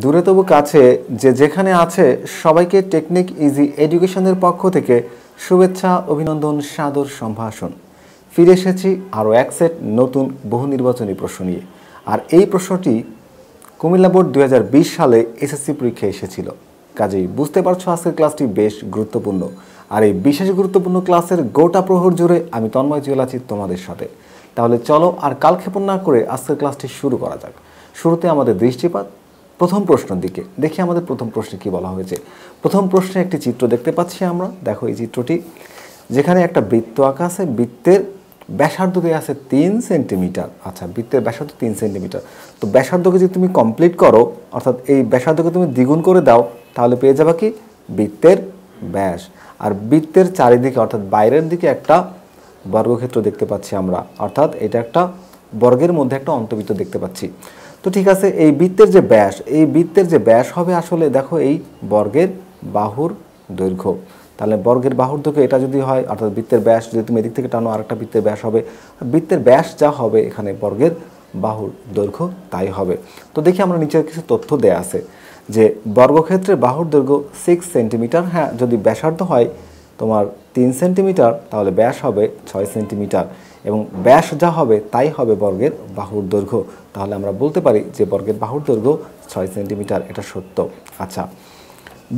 দূরে তবু কাছে যে যেখানে আছে সবাইকে টেকনিক ইজি এডুকেশনের পক্ষ থেকে শুভেচ্ছা, অভিনন্দন, সাদর সম্ভাষণ। ফিরে এসেছি আরও এক সেট নতুন বহু নির্বাচনী প্রশ্ন নিয়ে। আর এই প্রশ্নটি কুমিল্লা বোর্ড 2020 সালে এসএসসি পরীক্ষায় এসেছিল। কাজেই বুঝতে পারছো আজকের ক্লাসটি বেশ গুরুত্বপূর্ণ। আর এই বিশেষ গুরুত্বপূর্ণ ক্লাসের গোটা প্রহর জুড়ে আমি তন্ময় জুয়েল আছি তোমাদের সাথে। তাহলে চলো আর কালক্ষেপণ না করে আজকের ক্লাসটি শুরু করা যাক। শুরুতে আমাদের দৃষ্টিপাত প্রথম প্রশ্নের দিকে। দেখি আমাদের প্রথম প্রশ্নে কি বলা হয়েছে। প্রথম প্রশ্নে একটি চিত্র দেখতে পাচ্ছি আমরা। দেখো এই চিত্রটি, যেখানে একটা বৃত্ত আঁকা আছে, বৃত্তের ব্যাসার্ধ দেওয়া আছে 3 সেন্টিমিটার। আচ্ছা, বৃত্তের ব্যাসার্ধ 3 সেন্টিমিটার। তো ব্যাসার্ধকে যদি তুমি কমপ্লিট করো, অর্থাৎ এই ব্যাসার্ধকে তুমি দ্বিগুণ করে দাও, তাহলে পেয়ে যাবে কি বৃত্তের ব্যাস। আর বৃত্তের চারিদিকে অর্থাৎ বাইরের দিকে একটা বর্গক্ষেত্র দেখতে পাচ্ছি আমরা, অর্থাৎ এটা একটা বর্গের মধ্যে একটা অন্তর্বৃত্ত দেখতে পাচ্ছি। তো ঠিক আছে, এই বৃত্তের যে ব্যাস, এই বৃত্তের যে ব্যাস হবে আসলে দেখো এই বর্গের বাহুর দৈর্ঘ্য। তাহলে বর্গের বাহুর দৈর্ঘ্য এটা যদি হয়, অর্থাৎ বৃত্তের ব্যাস যদি তুমি এদিক থেকে টানো আরেকটা বৃত্তের ব্যাস হবে, বৃত্তের ব্যাস যা হবে এখানে বর্গের বাহুর দৈর্ঘ্য তাই হবে। তো দেখি আমরা নিচে কিছু তথ্য দেয়া আছে যে বর্গক্ষেত্রের বাহুর দৈর্ঘ্য 6 সেন্টিমিটার। হ্যাঁ, যদি ব্যাসার্ধ হয় তোমার 3 সেন্টিমিটার তাহলে ব্যাস হবে 6 সেন্টিমিটার, এবং ব্যাস যা হবে তাই হবে বর্গের বাহুর দৈর্ঘ্য। তাহলে আমরা বলতে পারি যে বর্গের বাহুর দৈর্ঘ্য 6 সেন্টিমিটার, এটা সত্য। আচ্ছা,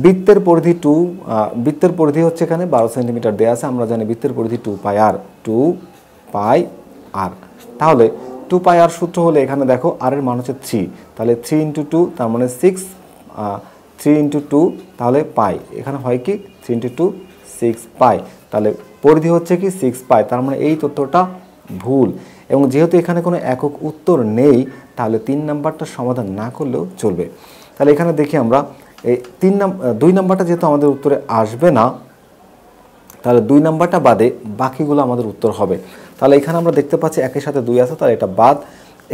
বৃত্তের পরিধি বৃত্তের পরিধি হচ্ছে এখানে 12 সেন্টিমিটার দেওয়া আছে। আমরা জানি বৃত্তের পরিধি 2 পাই আর, 2 পাই আর। তাহলে 2 পাই আর সূত্র হলে এখানে দেখো আর এর মান হচ্ছে 3, তাহলে 3 × 2 তার মানে 6, 3 × 2 তাহলে পাই। এখানে হয় কি 3 × 2 6 পাই, তাহলে পরিধি হচ্ছে কি 6 পাই। তার মানে এই তথ্যটা ভুল। এবং যেহেতু এখানে কোনো একক উত্তর নেই, তাহলে 3 নাম্বারটা সমাধান না করলেও চলবে। তাহলে এখানে দেখি আমরা এই 2 নাম্বারটা যেহেতু আমাদের উত্তরে আসবে না, তাহলে 2 নাম্বারটা বাদে বাকিগুলো আমাদের উত্তর হবে। তাহলে এখানে আমরা দেখতে পাচ্ছি একের সাথে 2 আছে, তাহলে এটা বাদ।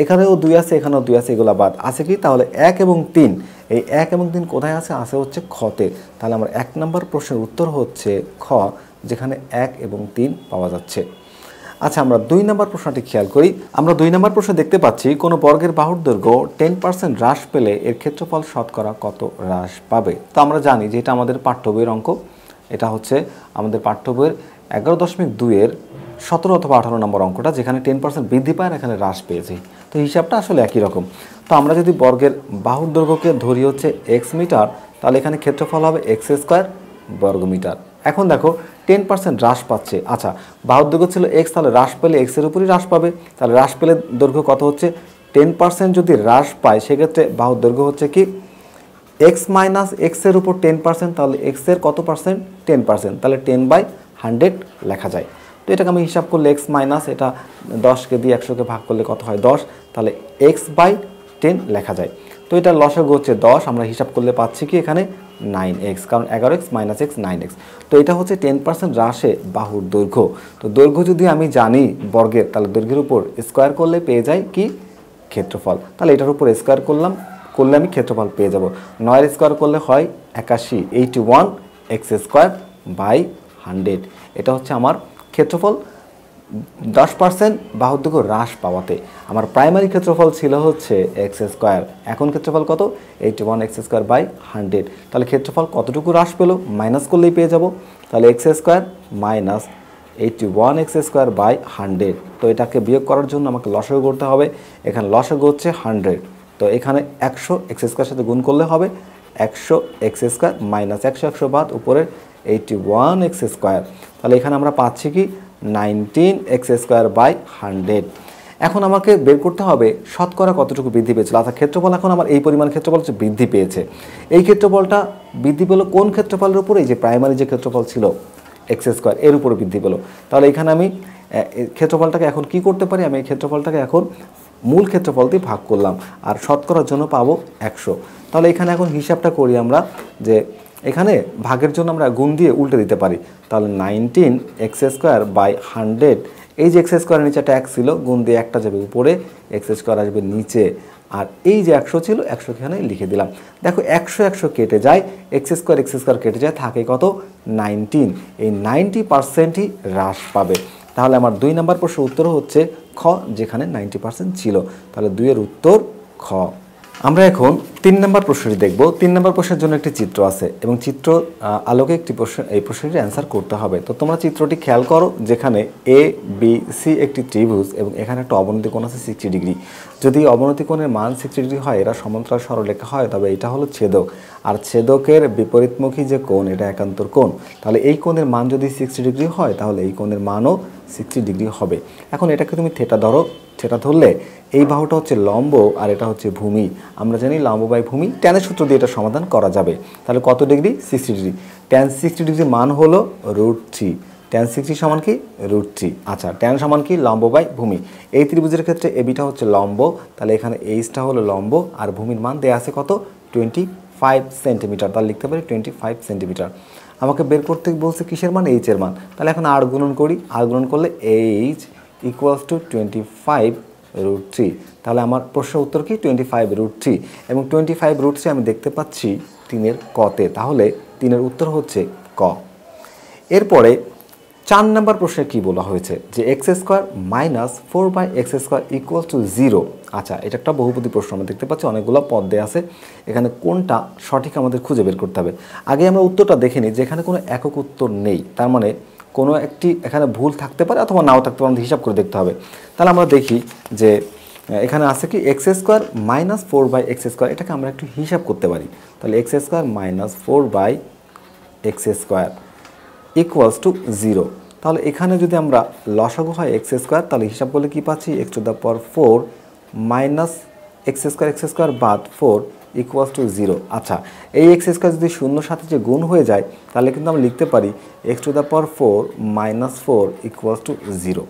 এখানেও 2 আছে, এখানেও 2 আছে, এগুলো বাদ। আছে কি তাহলে 1 এবং 3। এই 1 এবং 3 কোথায় আছে? আছে হচ্ছে খতে। তাহলে আমার 1 নাম্বার প্রশ্নের উত্তর হচ্ছে খ, যেখানে 1 এবং 3 পাওয়া যাচ্ছে। আচ্ছা, আমরা 2 নাম্বার প্রশ্নটি খেয়াল করি। আমরা 2 নাম্বার প্রশ্ন দেখতে পাচ্ছি কোনো বর্গের বাহুর দৈর্ঘ্য 10% হ্রাস পেলে এর ক্ষেত্রফল শতকরা কত হ্রাস পাবে। তো আমরা জানি যে এটা আমাদের পাঠ্য বইয়ের অঙ্ক। এটা হচ্ছে আমাদের পাঠ্য বইয়ের 11.2 এর 17 অথবা 18 নম্বর অঙ্কটা, যেখানে 10% বৃদ্ধি পায় আর এখানে হ্রাস পেয়েছে। তো হিসাবটা আসলে একই রকম। তো আমরা যদি বর্গের বাহুর দৈর্ঘ্যকে ধরি হচ্ছে x মিটার, তাহলে এখানে ক্ষেত্রফল হবে x² বর্গমিটার। এখন দেখো 10% হ্রাস পাচ্ছে। আচ্ছা, বাহুর দৈর্ঘ্য ছিল x, তাহলে হ্রাস পেলে x এর উপরই হ্রাস পাবে। তাহলে হ্রাস পেলে দৈর্ঘ্য কত হচ্ছে? 10% যদি হ্রাস পায় সেক্ষেত্রে বাহুর দৈর্ঘ্য হচ্ছে কি x - x এর উপর 10%, তাহলে x এর কত পার্সেন্ট? 10%, তাহলে 10/100 লেখা যায়। তো এটাকে আমি হিসাব করলে x মাইনাস এটা 10কে দিয়ে 100কে ভাগ করলে কত হয়? 10, তাহলে x/10 লেখা যায়। তো এটা লসাগু হচ্ছে 10, আমরা হিসাব করলে পাচ্ছি কি এখানে 9x, কারণ 11x - x 9x। তো এটা হচ্ছে 10% হ্রাসে বাহুর দৈর্ঘ্য। তো দৈর্ঘ্য যদি আমি জানি বর্গের, তাহলে দৈর্ঘ্যের উপর স্কোয়ার করলে পেয়ে যাই কি ক্ষেত্রফল। তাহলে এটার উপর স্কোয়ার করলে আমি ক্ষেত্রফল পেয়ে যাব। 9 স্কোয়ার করলে হয় 81, 81x²/100। এটা হচ্ছে আমার ক্ষেত্রফল 10% বাহুর দৈর্ঘ্য হ্রাস পাওয়াতে। আমার প্রাইমারি ক্ষেত্রফল ছিল হচ্ছে x², এখন ক্ষেত্রফল কত? 81x²/100। তাহলে ক্ষেত্রফল কতটুকু হ্রাস পেল? মাইনাস করলেই পেয়ে যাব। তাহলে x² - 81x²/100। তো এটাকে বিয়োগ করার জন্য আমাকে লসাগু করতে হবে। এখানে লসাগু হচ্ছে 100, তো এখানে 100 x² সাথে গুণ করলে হবে 100x² - 100 বাদ, উপরে 81x²। তাহলে এখানে আমরা পাচ্ছি কি 19x²/100। এখন আমাকে বের করতে হবে শতকরা কতটুকু বৃদ্ধি পেয়েছিল। আচ্ছা, ক্ষেত্রফল এখন আমার এই পরিমাণ ক্ষেত্রফল হচ্ছে বৃদ্ধি পেয়েছে। এই ক্ষেত্রফলটা বৃদ্ধি পেল কোন ক্ষেত্রফলের উপরে? এই যে প্রাইমারি যে ক্ষেত্রফল ছিল x² এর উপরে বৃদ্ধি পেল। তাহলে এখানে আমি ক্ষেত্রফলটাকে এখন কি করতে পারি? আমি এই ক্ষেত্রফলটাকে এখন মূল ক্ষেত্রফল দিয়ে ভাগ করলাম, আর শতকরার জন্য পাবো 100। তাহলে এখানে এখন হিসাবটা করি আমরা, যে এখানে ভাগের জন্য আমরা গুণ দিয়ে উল্টে দিতে পারি। তাহলে 19x²/100, এই যে x² নিচে একটা 1 ছিল, গুণ দিয়ে একটা যাবে উপরে, x² আসবে নিচে, আর এই যে 100 ছিল 100 এখানে লিখে দিলাম। দেখো 100 কেটে যায়, x² কেটে যায়, থাকে কত? 19। এই 90%ই হ্রাস পাবে। তাহলে আমার 2 নম্বর প্রশ্নের উত্তর হচ্ছে খ, যেখানে 90% ছিল। তাহলে 2 এর উত্তর খ। আমরা এখন 3 নম্বর প্রশ্নটি দেখব। 3 নম্বর প্রশ্নের জন্য একটি চিত্র আছে এবং চিত্র আলোকে একটি প্রশ্ন, এই প্রশ্নটির অ্যান্সার করতে হবে। তো তোমরা চিত্রটি খেয়াল করো, যেখানে এ বি সি একটি ত্রিভুজ এবং এখানে একটা অবনতি কোণ আছে 60 ডিগ্রি। যদি অবনতি কোণের মান 60 ডিগ্রি হয়, এরা সমান্তরাল সরলরেখা হয়, তবে এটা হলো ছেদক, আর ছেদকের বিপরীতমুখী যে কোণ এটা একান্তর কোণ। তাহলে এই কোণের মান যদি 60 ডিগ্রি হয়, তাহলে এই কোণের মানও 60 ডিগ্রি হবে। এখন এটাকে তুমি থেটা ধরো, থেটা ধরলে এই বাহুটা হচ্ছে লম্ব আর এটা হচ্ছে ভূমি। আমরা জানি লম্ব বাই ভূমি, ট্যানের সূত্র দিয়ে এটা সমাধান করা যাবে। তাহলে কত ডিগ্রি? 60 ডিগ্রি। ট্যান 60 ডিগ্রির মান হলো √3। ট্যান 60 সমান কি? √3। আচ্ছা, ট্যান সমান কি? লম্ব বাই ভূমি। এই ত্রিভুজের ক্ষেত্রে এবিটা হচ্ছে লম্ব, তাহলে এখানে এইচটা হলো লম্ব আর ভূমির মান দেয়া আছে কত? 25 সেন্টিমিটার। তাহলে লিখতে পারি 25 সেন্টিমিটার। আমাকে বের করতে বলছে কিসের মান? এইচ এর মান। তাহলে এখন আর গুণন করি, আর গুণন করলে এইচ ইকুয়ালস টু 25√3। তাহলে আমার প্রশ্নের উত্তর কি? 25√3। এবং 25√3 আমি দেখতে পাচ্ছি 3-এর কতে, তাহলে 3-এর উত্তর হচ্ছে ক। এরপরে 4 নম্বর প্রশ্নে কি বলা হয়েছে যে x² - 4/x² ইকুয়ালস টু 0। আচ্ছা, এটা একটা বহুপদী প্রশ্ন। আমরা দেখতে পাচ্ছি অনেকগুলো পদ দেয়া আছে, এখানে কোনটা সঠিক আমাদের খুঁজে বের করতে হবে। আগে আমরা উত্তরটা দেখে নিই, যেখানে কোনো একক উত্তর নেই, তার মানে কোনো একটি এখানে ভুল থাকতে পারে অথবা নাও থাকতে পারে, আমাদের হিসাব করে দেখতে হবে। তাহলে আমরা দেখি যে এখানে আছে কি x² - 4/x², এটাকে আমরা একটু হিসাব করতে পারি। তাহলে x² - 4/x² ইকুয়ালস টু 0। তাহলে এখানে যদি আমরা লসাগু হয় x² তাহলে হিসাব করলে কি পাচ্ছি? x⁴ মাইনাস x² বাদ 4 ইকুয়ালস টু 0। আচ্ছা, এই x² যদি শূন্যর সাথে যে গুণ হয়ে যায়, তাহলে কিন্তু আমরা লিখতে পারি x⁴ - 4 ইকুয়ালস টু 0।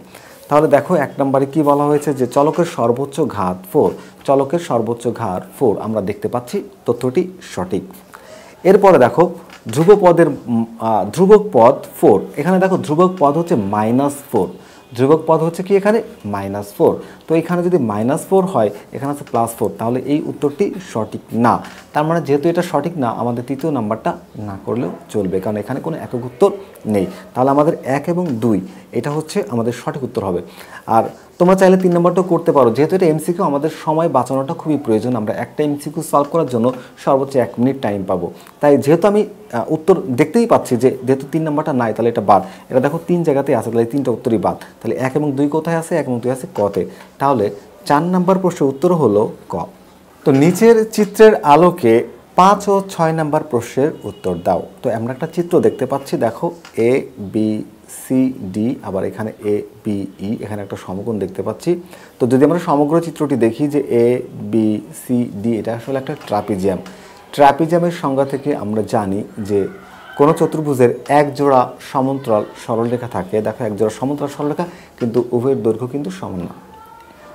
তাহলে দেখো 1 নম্বরে কি বলা হয়েছে যে চলকের সর্বোচ্চ ঘাত 4। চলকের সর্বোচ্চ ঘাত 4 আমরা দেখতে পাচ্ছি, তথ্যটি সঠিক। এরপরে দেখো ধ্রুবপদের ধ্রুবক পদ 4। এখানে দেখো ধ্রুবক পদ হচ্ছে -4। ধ্রুবক পদ হচ্ছে কি? এখানে -4। তো এখানে যদি -4 হয়, এখানে আছে +4, তাহলে এই উত্তরটি সঠিক না। তার মানে যেহেতু এটা সঠিক না, আমাদের তৃতীয় নাম্বারটা না করলেও চলবে, কারণ এখানে কোনো একক উত্তর নেই। তাহলে আমাদের 1 এবং 2 এটা হচ্ছে আমাদের সঠিক উত্তর হবে। আর তোমরা চাইলে 3 নম্বরটাও করতে পারো, যেহেতু এটা এমসিকিউ, আমাদের সময় বাঁচানোটা খুবই প্রয়োজন। আমরা একটা এমসিকিউ সলভ করার জন্য সর্বোচ্চ 1 মিনিট টাইম পাবো। তাই যেহেতু আমি উত্তর দেখতেই পাচ্ছি যে যেহেতু 3 নম্বরটা নাই, তাহলে এটা বাদ। এটা দেখো 3 জায়গাতেই আছে, তাহলে 3টা উত্তরই বাদ। তাহলে 1 এবং 2 কোথায় আছে? 1 এবং 2 আছে কতে। তাহলে 4 নম্বর প্রশ্নের উত্তর হলো ক। তো নিচের চিত্রের আলোকে 5 ও 6 নম্বর প্রশ্নের উত্তর দাও। তো আমরা একটা চিত্র দেখতে পাচ্ছি, দেখো এ বি সি ডি, আবার এখানে এ বি ই, এখানে একটা সমকোণ দেখতে পাচ্ছি। তো যদি আমরা সমগ্র চিত্রটি দেখি যে এ বি সি ডি, এটা আসলে একটা ট্রাপিজিয়াম। ট্রাপিজিয়ামের সংজ্ঞা থেকে আমরা জানি যে কোনো চতুর্ভুজের এক জোড়া সমান্তরাল সরলরেখা থাকে। দেখো এক জোড়া সমান্তরাল সরলরেখা, কিন্তু উভয়ের দৈর্ঘ্য কিন্তু সমান না।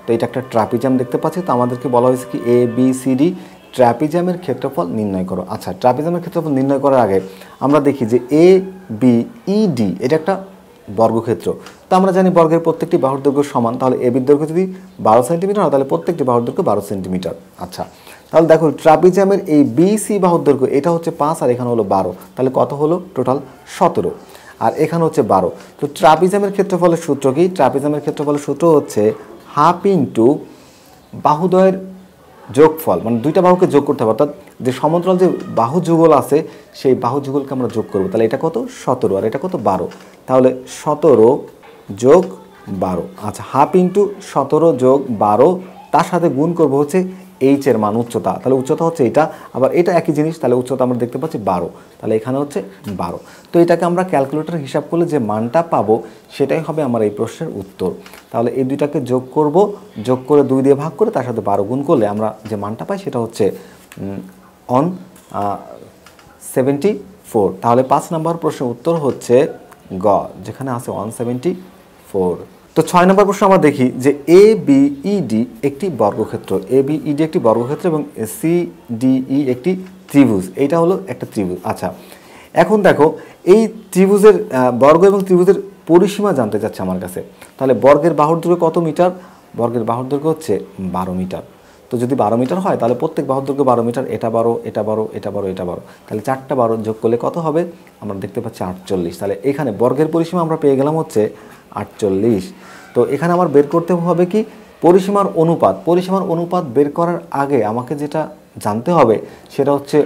তো এটা একটা ট্রাপিজিয়াম দেখতে পাচ্ছি। তো আমাদেরকে বলা হয়েছে কি এ বি সি ডি ট্রাপিজিয়ামের ক্ষেত্রফল নির্ণয় করো। আচ্ছা, ট্রাপিজিয়ামের ক্ষেত্রফল নির্ণয় করার আগে আমরা দেখি যে এ বি ই ডি এটা একটা বর্গক্ষেত্র। তো আমরা জানি বর্গের প্রত্যেকটি বাহুর দৈর্ঘ্য সমান। তাহলে এ বির দৈর্ঘ্য যদি 12 সেন্টিমিটার হয়, তাহলে প্রত্যেকটি বাহুর দৈর্ঘ্য 12 সেন্টিমিটার। আচ্ছা, তাহলে দেখো ট্রাপিজিয়ামের এই বি সি বাহুর দৈর্ঘ্য এটা হচ্ছে 5 আর এখানে হলো 12, তাহলে কত হলো? টোটাল 17, আর এখানে হচ্ছে 12। তো ট্রাপিজিয়ামের ক্ষেত্রফলের সূত্র কি? ট্রাপিজিয়ামের ক্ষেত্রফলের সূত্র হচ্ছে হাফ ইন্টু বাহুদ্বয়ের যোগফল, মানে দুইটা বাহুকে যোগ করতে হবে, অর্থাৎ যে সমান্তরাল যে বাহু যুগল আছে সেই বাহু যুগলকে আমরা যোগ করব। তাহলে এটা কত? 17, আর এটা কত? 12। তাহলে 17 যোগ 12। আচ্ছা, হাফ ইন্টু 17 যোগ 12, তার সাথে গুণ করব হচ্ছে এইচ এর মান, উচ্চতা। তাহলে উচ্চতা হচ্ছে এটা, আবার এটা একই জিনিস, তাহলে উচ্চতা আমরা দেখতে পাচ্ছি 12, তাহলে এখানে হচ্ছে 12। তো এটাকে আমরা ক্যালকুলেটর হিসাব করলে যে মানটা পাবো সেটাই হবে আমার এই প্রশ্নের উত্তর। তাহলে এই দুইটাকে যোগ করব, যোগ করে 2 দিয়ে ভাগ করে তার সাথে 12 গুণ করলে আমরা যে মানটা পাই সেটা হচ্ছে 174। তাহলে 5 নম্বর প্রশ্নের উত্তর হচ্ছে গ, যেখানে আছে 174। তো 6 নম্বর প্রশ্ন আমরা দেখি যে এ বি ই ডি একটি বর্গক্ষেত্র। এ বি ই ডি একটি বর্গক্ষেত্র এবং সি ডি ই একটি ত্রিভুজ। এইটা হলো একটা ত্রিভুজ। আচ্ছা, এখন দেখো এই ত্রিভুজের বর্গ এবং ত্রিভুজের পরিসীমা জানতে চাচ্ছে আমার কাছে। তাহলে বর্গের বাহুর দৈর্ঘ্য কত মিটার? বর্গের বাহুর দৈর্ঘ্য হচ্ছে 12 মিটার। তো যদি 12 মিটার হয়, তাহলে প্রত্যেক বাহুর দৈর্ঘ্য 12 মিটার। এটা 12, এটা 12, এটা 12, এটা 12, তাহলে 4টা 12 যোগ করলে কত হবে? আমরা দেখতে পাচ্ছি 48। তাহলে এখানে বর্গের পরিসীমা আমরা পেয়ে গেলাম হচ্ছে 48। তো এখানে আমার বের করতে হবে কি পরিসীমার অনুপাত বের করার আগে আমাকে যেটা জানতে হবে সেটা হচ্ছে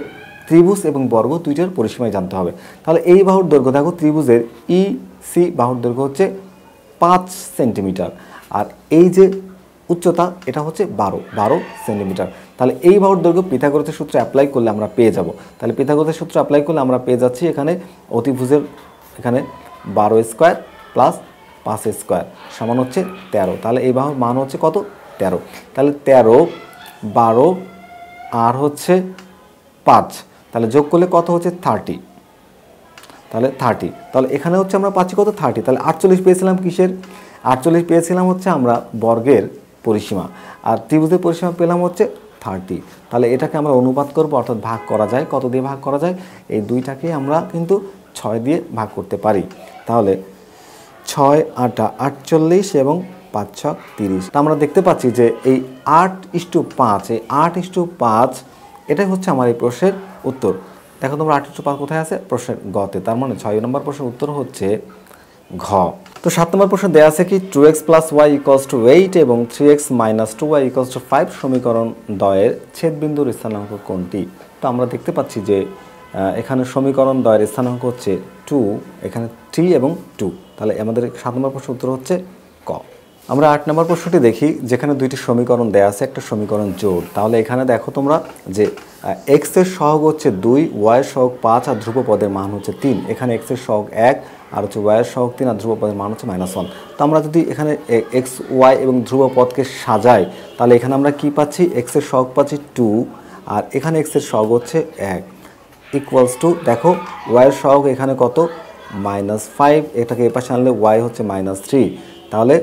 ত্রিভুজ এবং বর্গ দুইটার পরিসীমায় জানতে হবে। তাহলে এই বাহুর দৈর্ঘ্য দেখো, ত্রিভুজের সি বাহুর দৈর্ঘ্য হচ্ছে 5 সেন্টিমিটার, আর এই যে উচ্চতা এটা হচ্ছে 12 সেন্টিমিটার। তাহলে এই বাহুর দৈর্ঘ্য পিথাগোরাসের সূত্র অ্যাপ্লাই করলে আমরা পেয়ে যাব। তাহলে পিথাগোরাসের সূত্র অ্যাপ্লাই করলে আমরা পেয়ে যাচ্ছি এখানে অতিভুজের এখানে 12 স্কোয়ার প্লাস 5 স্কোয়ার সমান হচ্ছে 13। তাহলে এই বাহুর মান হচ্ছে কত? 13। তাহলে 13, 12 আর হচ্ছে 5, তাহলে যোগ করলে কত হচ্ছে? 30। তাহলে 30, তাহলে এখানে হচ্ছে আমরা পাচ্ছি কত? 30। তাহলে 48 পেয়েছিলাম কিসের? 48 পেয়েছিলাম হচ্ছে আমরা বর্গের পরিসীমা, আর ত্রিভুজের পরিসীমা পেলাম হচ্ছে 30। তাহলে এটাকে আমরা অনুপাত করব, অর্থাৎ ভাগ করা যায়। কত দিয়ে ভাগ করা যায়? এই দুইটাকে আমরা কিন্তু 6 দিয়ে ভাগ করতে পারি। তাহলে 6 8 48 এবং 5 6 30। তা আমরা দেখতে পাচ্ছি যে এই 8:5, এই 8:5 এটাই হচ্ছে আমার এই প্রশ্নের উত্তর। দেখো তোমরা 8:5 কোথায় আছে? প্রশ্নের গতে। তার মানে 6 নম্বর প্রশ্নের উত্তর হচ্ছে ঘ। তো 7 নম্বর প্রশ্ন দেওয়া আছে কি 2x + y = 8 এবং 3x - 2y = 5 সমীকরণ দ্বয়ের ছেদবিন্দুর স্থানাঙ্ক কোনটি? তো আমরা দেখতে পাচ্ছি যে এখানে সমীকরণ দ্বয়ের স্থানাঙ্ক হচ্ছে 2, এখানে 3 এবং 2। তাহলে আমাদের 7 নম্বর প্রশ্নের উত্তর হচ্ছে ক। আমরা 8 নম্বর প্রশ্নটি দেখি, যেখানে দুইটি সমীকরণ দেয়া আছে, একটা সমীকরণ জোড়। তাহলে এখানে দেখো তোমরা যে x এর সহগ হচ্ছে 2, y এর সহগ 5 আর ধ্রুবপদের মান হচ্ছে 3। এখানে x এর সহগ 1 আর হচ্ছে y এর সহগ 3 আর ধ্রুবপদের মান হচ্ছে -1। তো আমরা যদি এখানে x y এবং ধ্রুবপদকে সাজাই তাহলে এখানে আমরা কি পাচ্ছি? x এর সহগ পাচ্ছি 2 আর এখানে x এর সহগ হচ্ছে 1 = দেখো y এর সহগ এখানে কত? -5, এটাকে এপাশে আনলে y হচ্ছে -3, তাহলে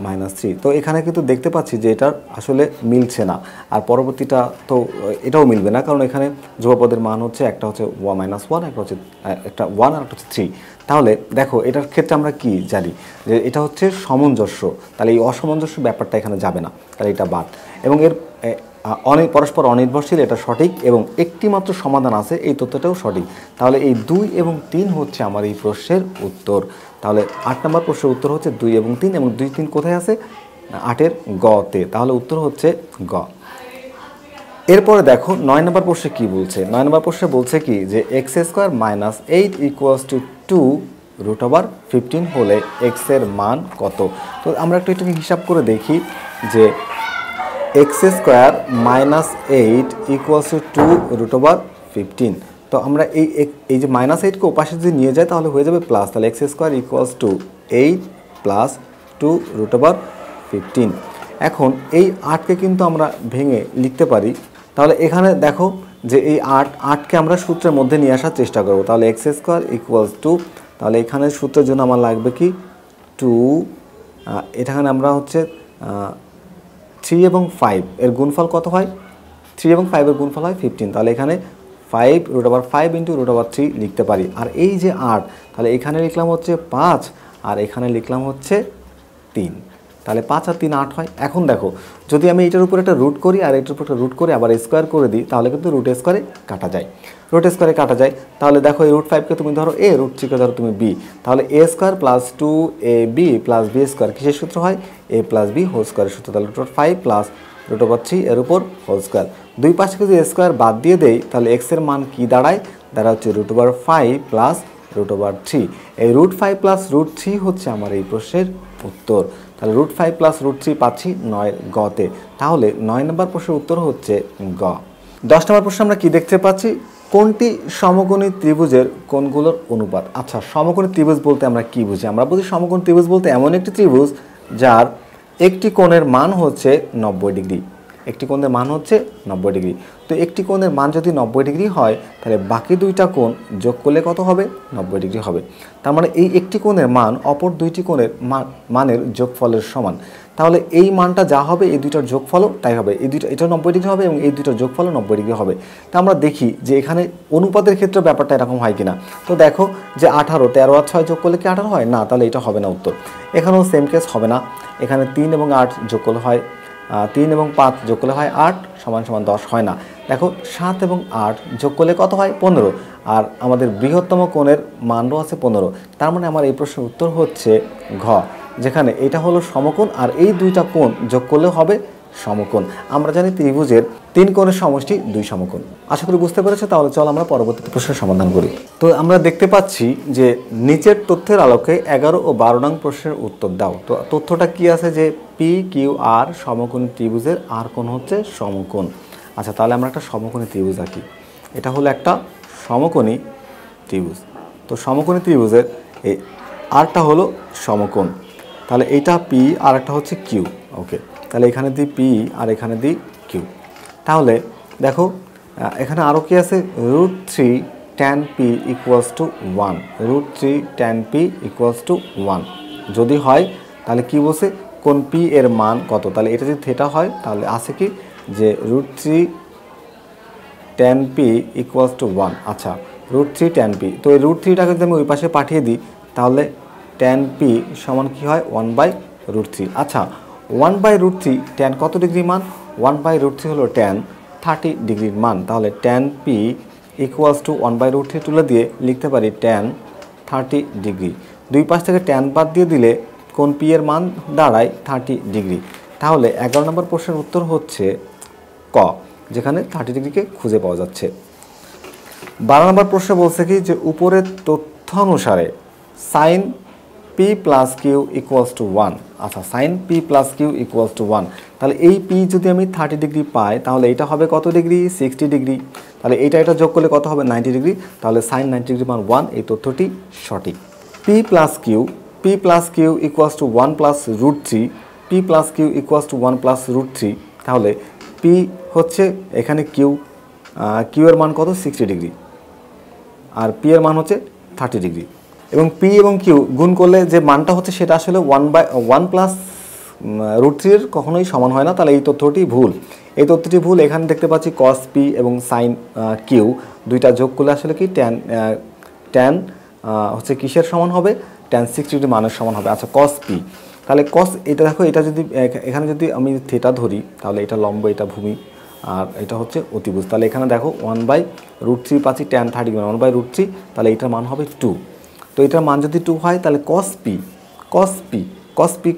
-3। তো এখানে কিন্তু দেখতে পাচ্ছি যে এটা আসলে মিলছে না, আর পরবর্তীটা তো এটাও মিলবে না, কারণ এখানে ধ্রুবপদের মান হচ্ছে একটা হচ্ছে -1, একটা হচ্ছে একটা 1 আর একটা হচ্ছে 3। তাহলে দেখো এটার ক্ষেত্রে আমরা কি জানি যে এটা হচ্ছে সামঞ্জস্য, তাহলে এই অসামঞ্জস্য ব্যাপারটা এখানে যাবে না, তাহলে এটা বাদ। এবং এর পরস্পর অনির্ভরশীল, এটা সঠিক, এবং একটি মাত্র সমাধান আছে, এই তথ্যটাও সঠিক। তাহলে এই 2 এবং 3 হচ্ছে আমার এই প্রশ্নের উত্তর। তাহলে 8 নম্বর প্রশ্নের উত্তর হচ্ছে 2 এবং 3, এবং 2 3 কোথায় আছে? 8-এর গতে। তাহলে উত্তর হচ্ছে গ। এরপরে দেখো 9 নম্বর প্রশ্নে কি বলছে। 9 নম্বর প্রশ্নে বলছে কি যে x² - 8 = 2 √15 হলে x এর মান কত? তো আমরা একটু এটাকে হিসাব করে দেখি যে x² - 8 = 2 √15। তো আমরা এই যে -8কে ওপাশে যদি নিয়ে যাই তাহলে হয়ে যাবে প্লাস। তাহলে x² = 8 + 2 √15। এখন এই 8কে কিন্তু আমরা ভেঙে লিখতে পারি। তাহলে এখানে দেখো যে এই 8কে আমরা সূত্রের মধ্যে নিয়ে আসার চেষ্টা করব। তাহলে x² = তাহলে এখানে সূত্রের জন্য আমার লাগবে কি 2, এখানে আমরা হচ্ছে 3 এবং 5 এর গুণফল কত হয়? 3 এবং 5 এর গুণফল হয় 15। তাহলে এখানে 5 √5 × √3 লিখতে পারি। আর এই যে 8, তাহলে এখানে লিখলাম হচ্ছে 5 আর এখানে লিখলাম হচ্ছে 3। তাহলে 5 আর 3 8 হয়। এখন দেখো যদি আমি এটার উপর একটা রুট করি আর এটার উপর একটা রুট করে আবার স্কোয়ার করে দিই তাহলে কিন্তু রুট স্কোয়ারে কাটা যায়, তাহলে দেখো এই √5কে তুমি ধরো a, √3কে ধরো তুমি b, তাহলে a² + 2ab + b² কিসের সূত্র হয়? a + b হোল স্কোয়ারের সূত্র। তাহলে √5 + √3 এর উপর হোল স্কোয়ার। দুই পাশে যদি স্কোয়ার বাদ দিয়ে দেই তাহলে x এর মান কি দাঁড়ায়? হচ্ছে √5 + √3। এই √5 + √3 হচ্ছে আমার এই প্রশ্নের উত্তর। তাহলে √5 + √3 পাচ্ছি 9 গতে। তাহলে 9 নম্বর প্রশ্নের উত্তর হচ্ছে গ। 10 নম্বর প্রশ্নে আমরা কি দেখতে পাচ্ছি? কোনটি সমকোণী ত্রিভুজের কোণগুলোর অনুপাত? আচ্ছা, সমকোণী ত্রিভুজ বলতে আমরা কি বুঝি? আমরা বুঝি সমকোণী ত্রিভুজ বলতে এমন একটি ত্রিভুজ যার একটি কোণের মান হচ্ছে 90 ডিগ্রি। একটি কোণের মান হচ্ছে 90 ডিগ্রি। তো একটি কোণের মান যদি 90 ডিগ্রি হয় তাহলে বাকি দুইটা কোণ যোগ করলে কত হবে? 90 ডিগ্রি হবে। তার মানে এই একটি কোণের মান অপর দুইটি কোণের মানের যোগফলের সমান। তাহলে এই মানটা যা হবে এই দুইটার যোগফলও তাই হবে। এই দুইটা, এটা 90 ডিগ্রি হবে এবং এই দুইটার যোগফলও 90 ডিগ্রি হবে। তা আমরা দেখি যে এখানে অনুপাতের ক্ষেত্রে ব্যাপারটা এরকম হয় কিনা। তো দেখো যে 18, 13 আর 6 যোগ করলে কি 18 হয়? না, তাহলে এটা হবে না উত্তর। এখানেও সেম কেস হবে না। এখানে 3 এবং 8 যোগ করলে হয় 3 এবং 5 যোগ করলে হয় 8 = 10 হয় না। দেখো 7 এবং 8 যোগ করলে কত হয়? 15, আর আমাদের বৃহত্তম কোণের মানও আছে 15। তার মানে আমার এই প্রশ্নের উত্তর হচ্ছে ঘ। যেখানে এটা হলো সমকোণ আর এই দুইটা কোণ যোগ করলে হবে সমকোণ। আমরা জানি ত্রিভুজের 3 কোণের সমষ্টি 2 সমকোণ। আশা করি বুঝতে পেরেছো। তাহলে চল আমরা পরবর্তী প্রশ্নের সমাধান করি। তো আমরা দেখতে পাচ্ছি যে নিচের তথ্যের আলোকে 11 ও 12 নং প্রশ্নের উত্তর দাও। তো তথ্যটা কি আছে যে পি কিউ আর সমকোণী ত্রিভুজের আর কোণ হচ্ছে সমকোণ। আচ্ছা, তাহলে আমরা একটা সমকোণী ত্রিভুজ আঁকি। এটা হলো একটা সমকোণী ত্রিভুজ। তো সমকোণী ত্রিভুজের এই আরটা হলো সমকোণ। তাহলে এইটা পি আর একটা হচ্ছে কিউ। ওকে, তাহলে এখানে দিই পি আর এখানে দিই কিউ। তাহলে দেখো এখানে আরও কি আছে, √3 tan p equals to 1, √3 tan p equals to 1 যদি হয় তাহলে কি বলছে কোন পি এর মান কত। তাহলে এটা যদি থিটা হয় তাহলে আছে কি যে √3 tan p ইকুয়ালস টু 1। আচ্ছা, √3 tan p, তো এই √3টাকে যদি আমি ওই পাশে পাঠিয়ে দিই তাহলে tan p সমান কি হয় 1/√3। আচ্ছা, 1/√3 tan কত ডিগ্রি মান, 1/√3 হলো tan 30 ডিগ্রির মান। তাহলে tan p ইকুয়ালস টু 1/√3 তুলে দিয়ে লিখতে পারি tan 30 ডিগ্রি। দুই পাশ থেকে tan বাদ দিয়ে দিলে কোন p এর মান দাঁড়ায় 30 ডিগ্রি। তাহলে 11 নম্বর প্রশ্নের উত্তর হচ্ছে ক, যেখানে 30 ডিগ্রিকে খুঁজে পাওয়া যাচ্ছে। 12 নম্বর প্রশ্ন বলছে কি যে উপরের তথ্য অনুসারে sin p plus q equals to 1। আচ্ছা, sin p plus q equals to 1, তাহলে এই p যদি আমি 30 ডিগ্রি পাই তাহলে এটা হবে কত ডিগ্রি, 60 ডিগ্রি। তাহলে এটা যোগ করলে কত হবে, 90 ডিগ্রি। তাহলে sin 90 ডিগ্রি মান 1, এই তথ্যটি সঠিক। p plus q equals to 1 plus √3, p plus q equals to 1 plus √3। তাহলে p হচ্ছে এখানে কিউ এর মান কত, 60 ডিগ্রি, আর p এর মান হচ্ছে 30 ডিগ্রি। এবং p এবং q গুণ করলে যে মানটা হচ্ছে সেটা আসলে 1 প্লাস √3 এর কখনোই সমান হয় না। তাহলে এই তথ্যটি ভুল, এই তথ্যটি ভুল। এখানে দেখতে পাচ্ছি cos p এবং sin q দুইটা যোগ করলে আসলে কি tan হচ্ছে কিসের সমান হবে, tan 60 ডিগ্রি মানের সমান হবে। আচ্ছা, cos p, তাহলে cos এটা দেখো, এটা যদি এখানে যদি আমি থিটা ধরি তাহলে এটা লম্ব, এটা ভূমি, আর এটা হচ্ছে অতিভুজ। তাহলে এখানে দেখো 1/√3 পাচ্ছি tan 30 মানে 1/√3, তাহলে এটার মান হবে 2। তো এটার মান যদি 2 হয় তাহলে cos p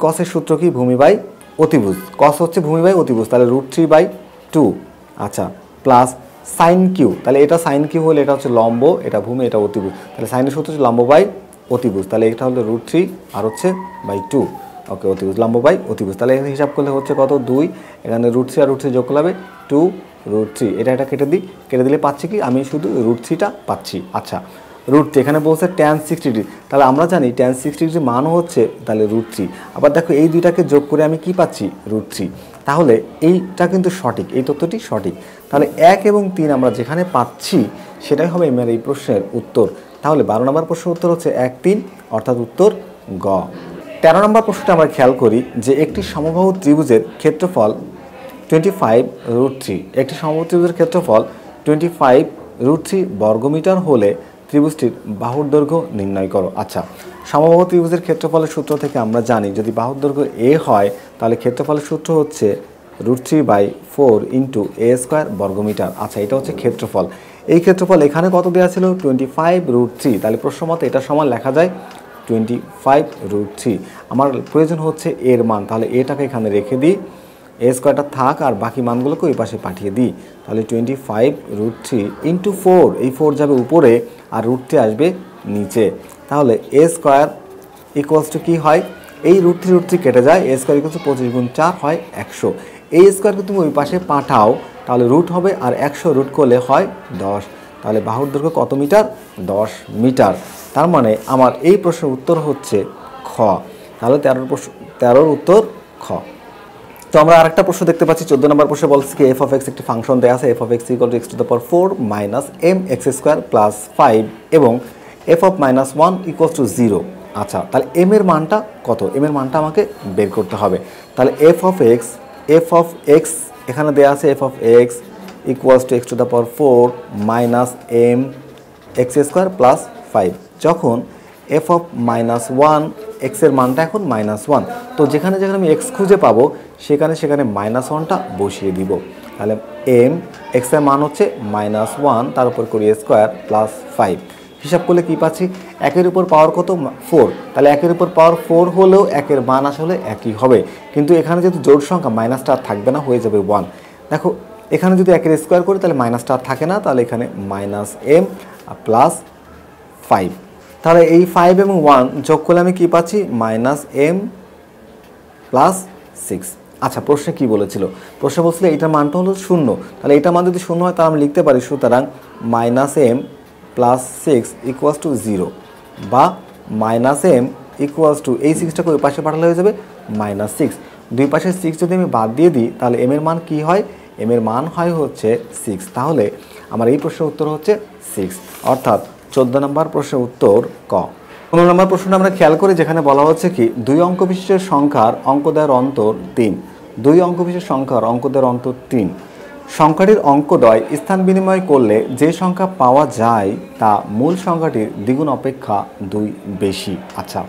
cos এর সূত্র কি, ভূমি বাই অতিভুজ। cos হচ্ছে ভূমি বাই অতিভুজ, তাহলে √3/2। আচ্ছা, প্লাস sin q, তাহলে এটা sin q হলে এটা হচ্ছে লম্ব, এটা ভূমি, এটা অতিভুজ। তাহলে sin এর সূত্র হচ্ছে লম্ব বাই অতিভুজ, তাহলে এটা হলো √3 আর হচ্ছে /2। ওকে, অতিভুজ, লম্ব বাই অতিভুজ। তাহলে এখানে হিসাব করলে হচ্ছে কত, 2। এখানে √3 আর √3 যোগ করলে হবে 2√3। এটা কেটে দিলে পাচ্ছি কি, আমি শুধু √3টা পাচ্ছি। আচ্ছা, √3 এখানে বলছে tan 60 ডিগ্রি, তাহলে আমরা জানি tan 60 ডিগ্রি মানও হচ্ছে তাহলে √3। আবার দেখো এই দুইটাকে যোগ করে আমি কি পাচ্ছি, √3। তাহলে এইটা কিন্তু সঠিক, এই তথ্যটি সঠিক। তাহলে 1 এবং 3 আমরা যেখানে পাচ্ছি সেটাই হবে আমার এই প্রশ্নের উত্তর। তাহলে 12 নম্বর প্রশ্নের উত্তর হচ্ছে 1, 3, অর্থাৎ উত্তর গ। 13 নম্বর প্রশ্নটা আমরা খেয়াল করি যে একটি সমবাহু ত্রিভুজের ক্ষেত্রফল 25√3, একটি সমবাহু ত্রিভুজের ক্ষেত্রফল 25√3 বর্গমিটার হলে ত্রিভুজটির বাহুর দৈর্ঘ্য নির্ণয় করো। আচ্ছা, সমবাহু ত্রিভুজের ক্ষেত্রফলের সূত্র থেকে আমরা জানি যদি বাহুর দৈর্ঘ্য a হয় তাহলে ক্ষেত্রফলের সূত্র হচ্ছে √3/4 ইন্টু a² বর্গমিটার। আচ্ছা, এটা হচ্ছে ক্ষেত্রফল। এই ক্ষেত্রফল এখানে কত দেওয়া ছিল, 25√3। তাহলে প্রশ্ন মতে এটা সমান লেখা যায় 25√3। আমার প্রয়োজন হচ্ছে এর মান, তাহলে এটাকে এখানে রেখে দিই, a² থাক আর বাকি মানগুলোকে ওই পাশে পাঠিয়ে দিই। তাহলে 25√3 ইন্টু 4, এই 4 যাবে উপরে আর √3 আসবে নিচে। তাহলে a² ইকুয়ালস টু কী হয়, এই √3 কেটে যায়, a² ইকুয়ালস টু 25 গুণ 4 হয় 100। এই স্কোয়ারকে তুমি ওই পাশে পাঠাও তাহলে রুট হবে, আর 100 রুট করলে হয় 10। তাহলে বাহুর দৈর্ঘ্য কত মিটার, 10 মিটার। তার মানে আমার এই প্রশ্নের উত্তর হচ্ছে খ। তাহলে 13 উত্তর খ। তো আমরা আরেকটা প্রশ্ন দেখতে পাচ্ছি 14 নম্বর প্রশ্ন বলছে কি f of x একটি ফাংশন দেয়া আছে f of x = x to the power 4 minus mx² plus 5 এবং f of -1 = 0। আচ্ছা, তাহলে m এর মানটা কত, m এর মানটা আমাকে বের করতে হবে। তাহলে f of x এখানে দেয়া আছে f of x = x to the power 4 minus mx² plus 5। যখন f of -1 x এর মানটা এখন -1, তো যেখানে আমি x খুঁজে পাবো সেখানে -1টা বসিয়ে দিব। তাহলে m x এর মান হচ্ছে -1, তার উপর করি স্কোয়ার প্লাস 5। হিসাব করলে কি পাচ্ছি, একের উপর পাওয়ার কত 4, তাহলে একের উপর পাওয়ার 4 হলেও একের মান আসলে একই হবে, কিন্তু এখানে যেহেতু জোড় সংখ্যা মাইনাসটা আর থাকবে না, হয়ে যাবে 1। দেখো এখানে যদি একের স্কোয়ার করি তাহলে মাইনাসটা আর থাকে না, তাহলে এখানে -m প্লাস 5, তাহলে এই 5 এবং 1 যোগ করলে আমি কি পাচ্ছি -m প্লাস 6। আচ্ছা, প্রশ্নে কি বলেছিল, প্রশ্নে বলছিল এইটার মানটা হলো 0, তাহলে এইটার মান যদি 0 হয় তাহলে আমি লিখতে পারি সুতরাং -m প্লাস 6 ইকুয়ালস টু 0, বা -m ইকুয়ালস টু এই 6টাকে ওই পাশে পাঠালে হয়ে যাবে -6। দুই পাশে 6 যদি আমি বাদ দিয়ে দিই তাহলে m এর মান কি হয়, m এর মান হয় হচ্ছে 6। তাহলে আমার এই প্রশ্নের উত্তর হচ্ছে 6, অর্থাৎ 14 নম্বর প্রশ্নের উত্তর ক। 15 নম্বর প্রশ্নটা আমরা খেয়াল করি, যেখানে বলা হচ্ছে কি 2 অঙ্ক বিশিষ্ট সংখ্যার অঙ্কদ্বয়ের অন্তর 3। 2 অঙ্ক বিশিষ্ট সংখ্যার অঙ্কদ্বয়ের অন্তর 3। সংখ্যাটির অঙ্কদ্বয় স্থান বিনিময় করলে যে সংখ্যা পাওয়া যায় তা মূল সংখ্যাটির দ্বিগুণ অপেক্ষা 2 বেশি। আচ্ছা,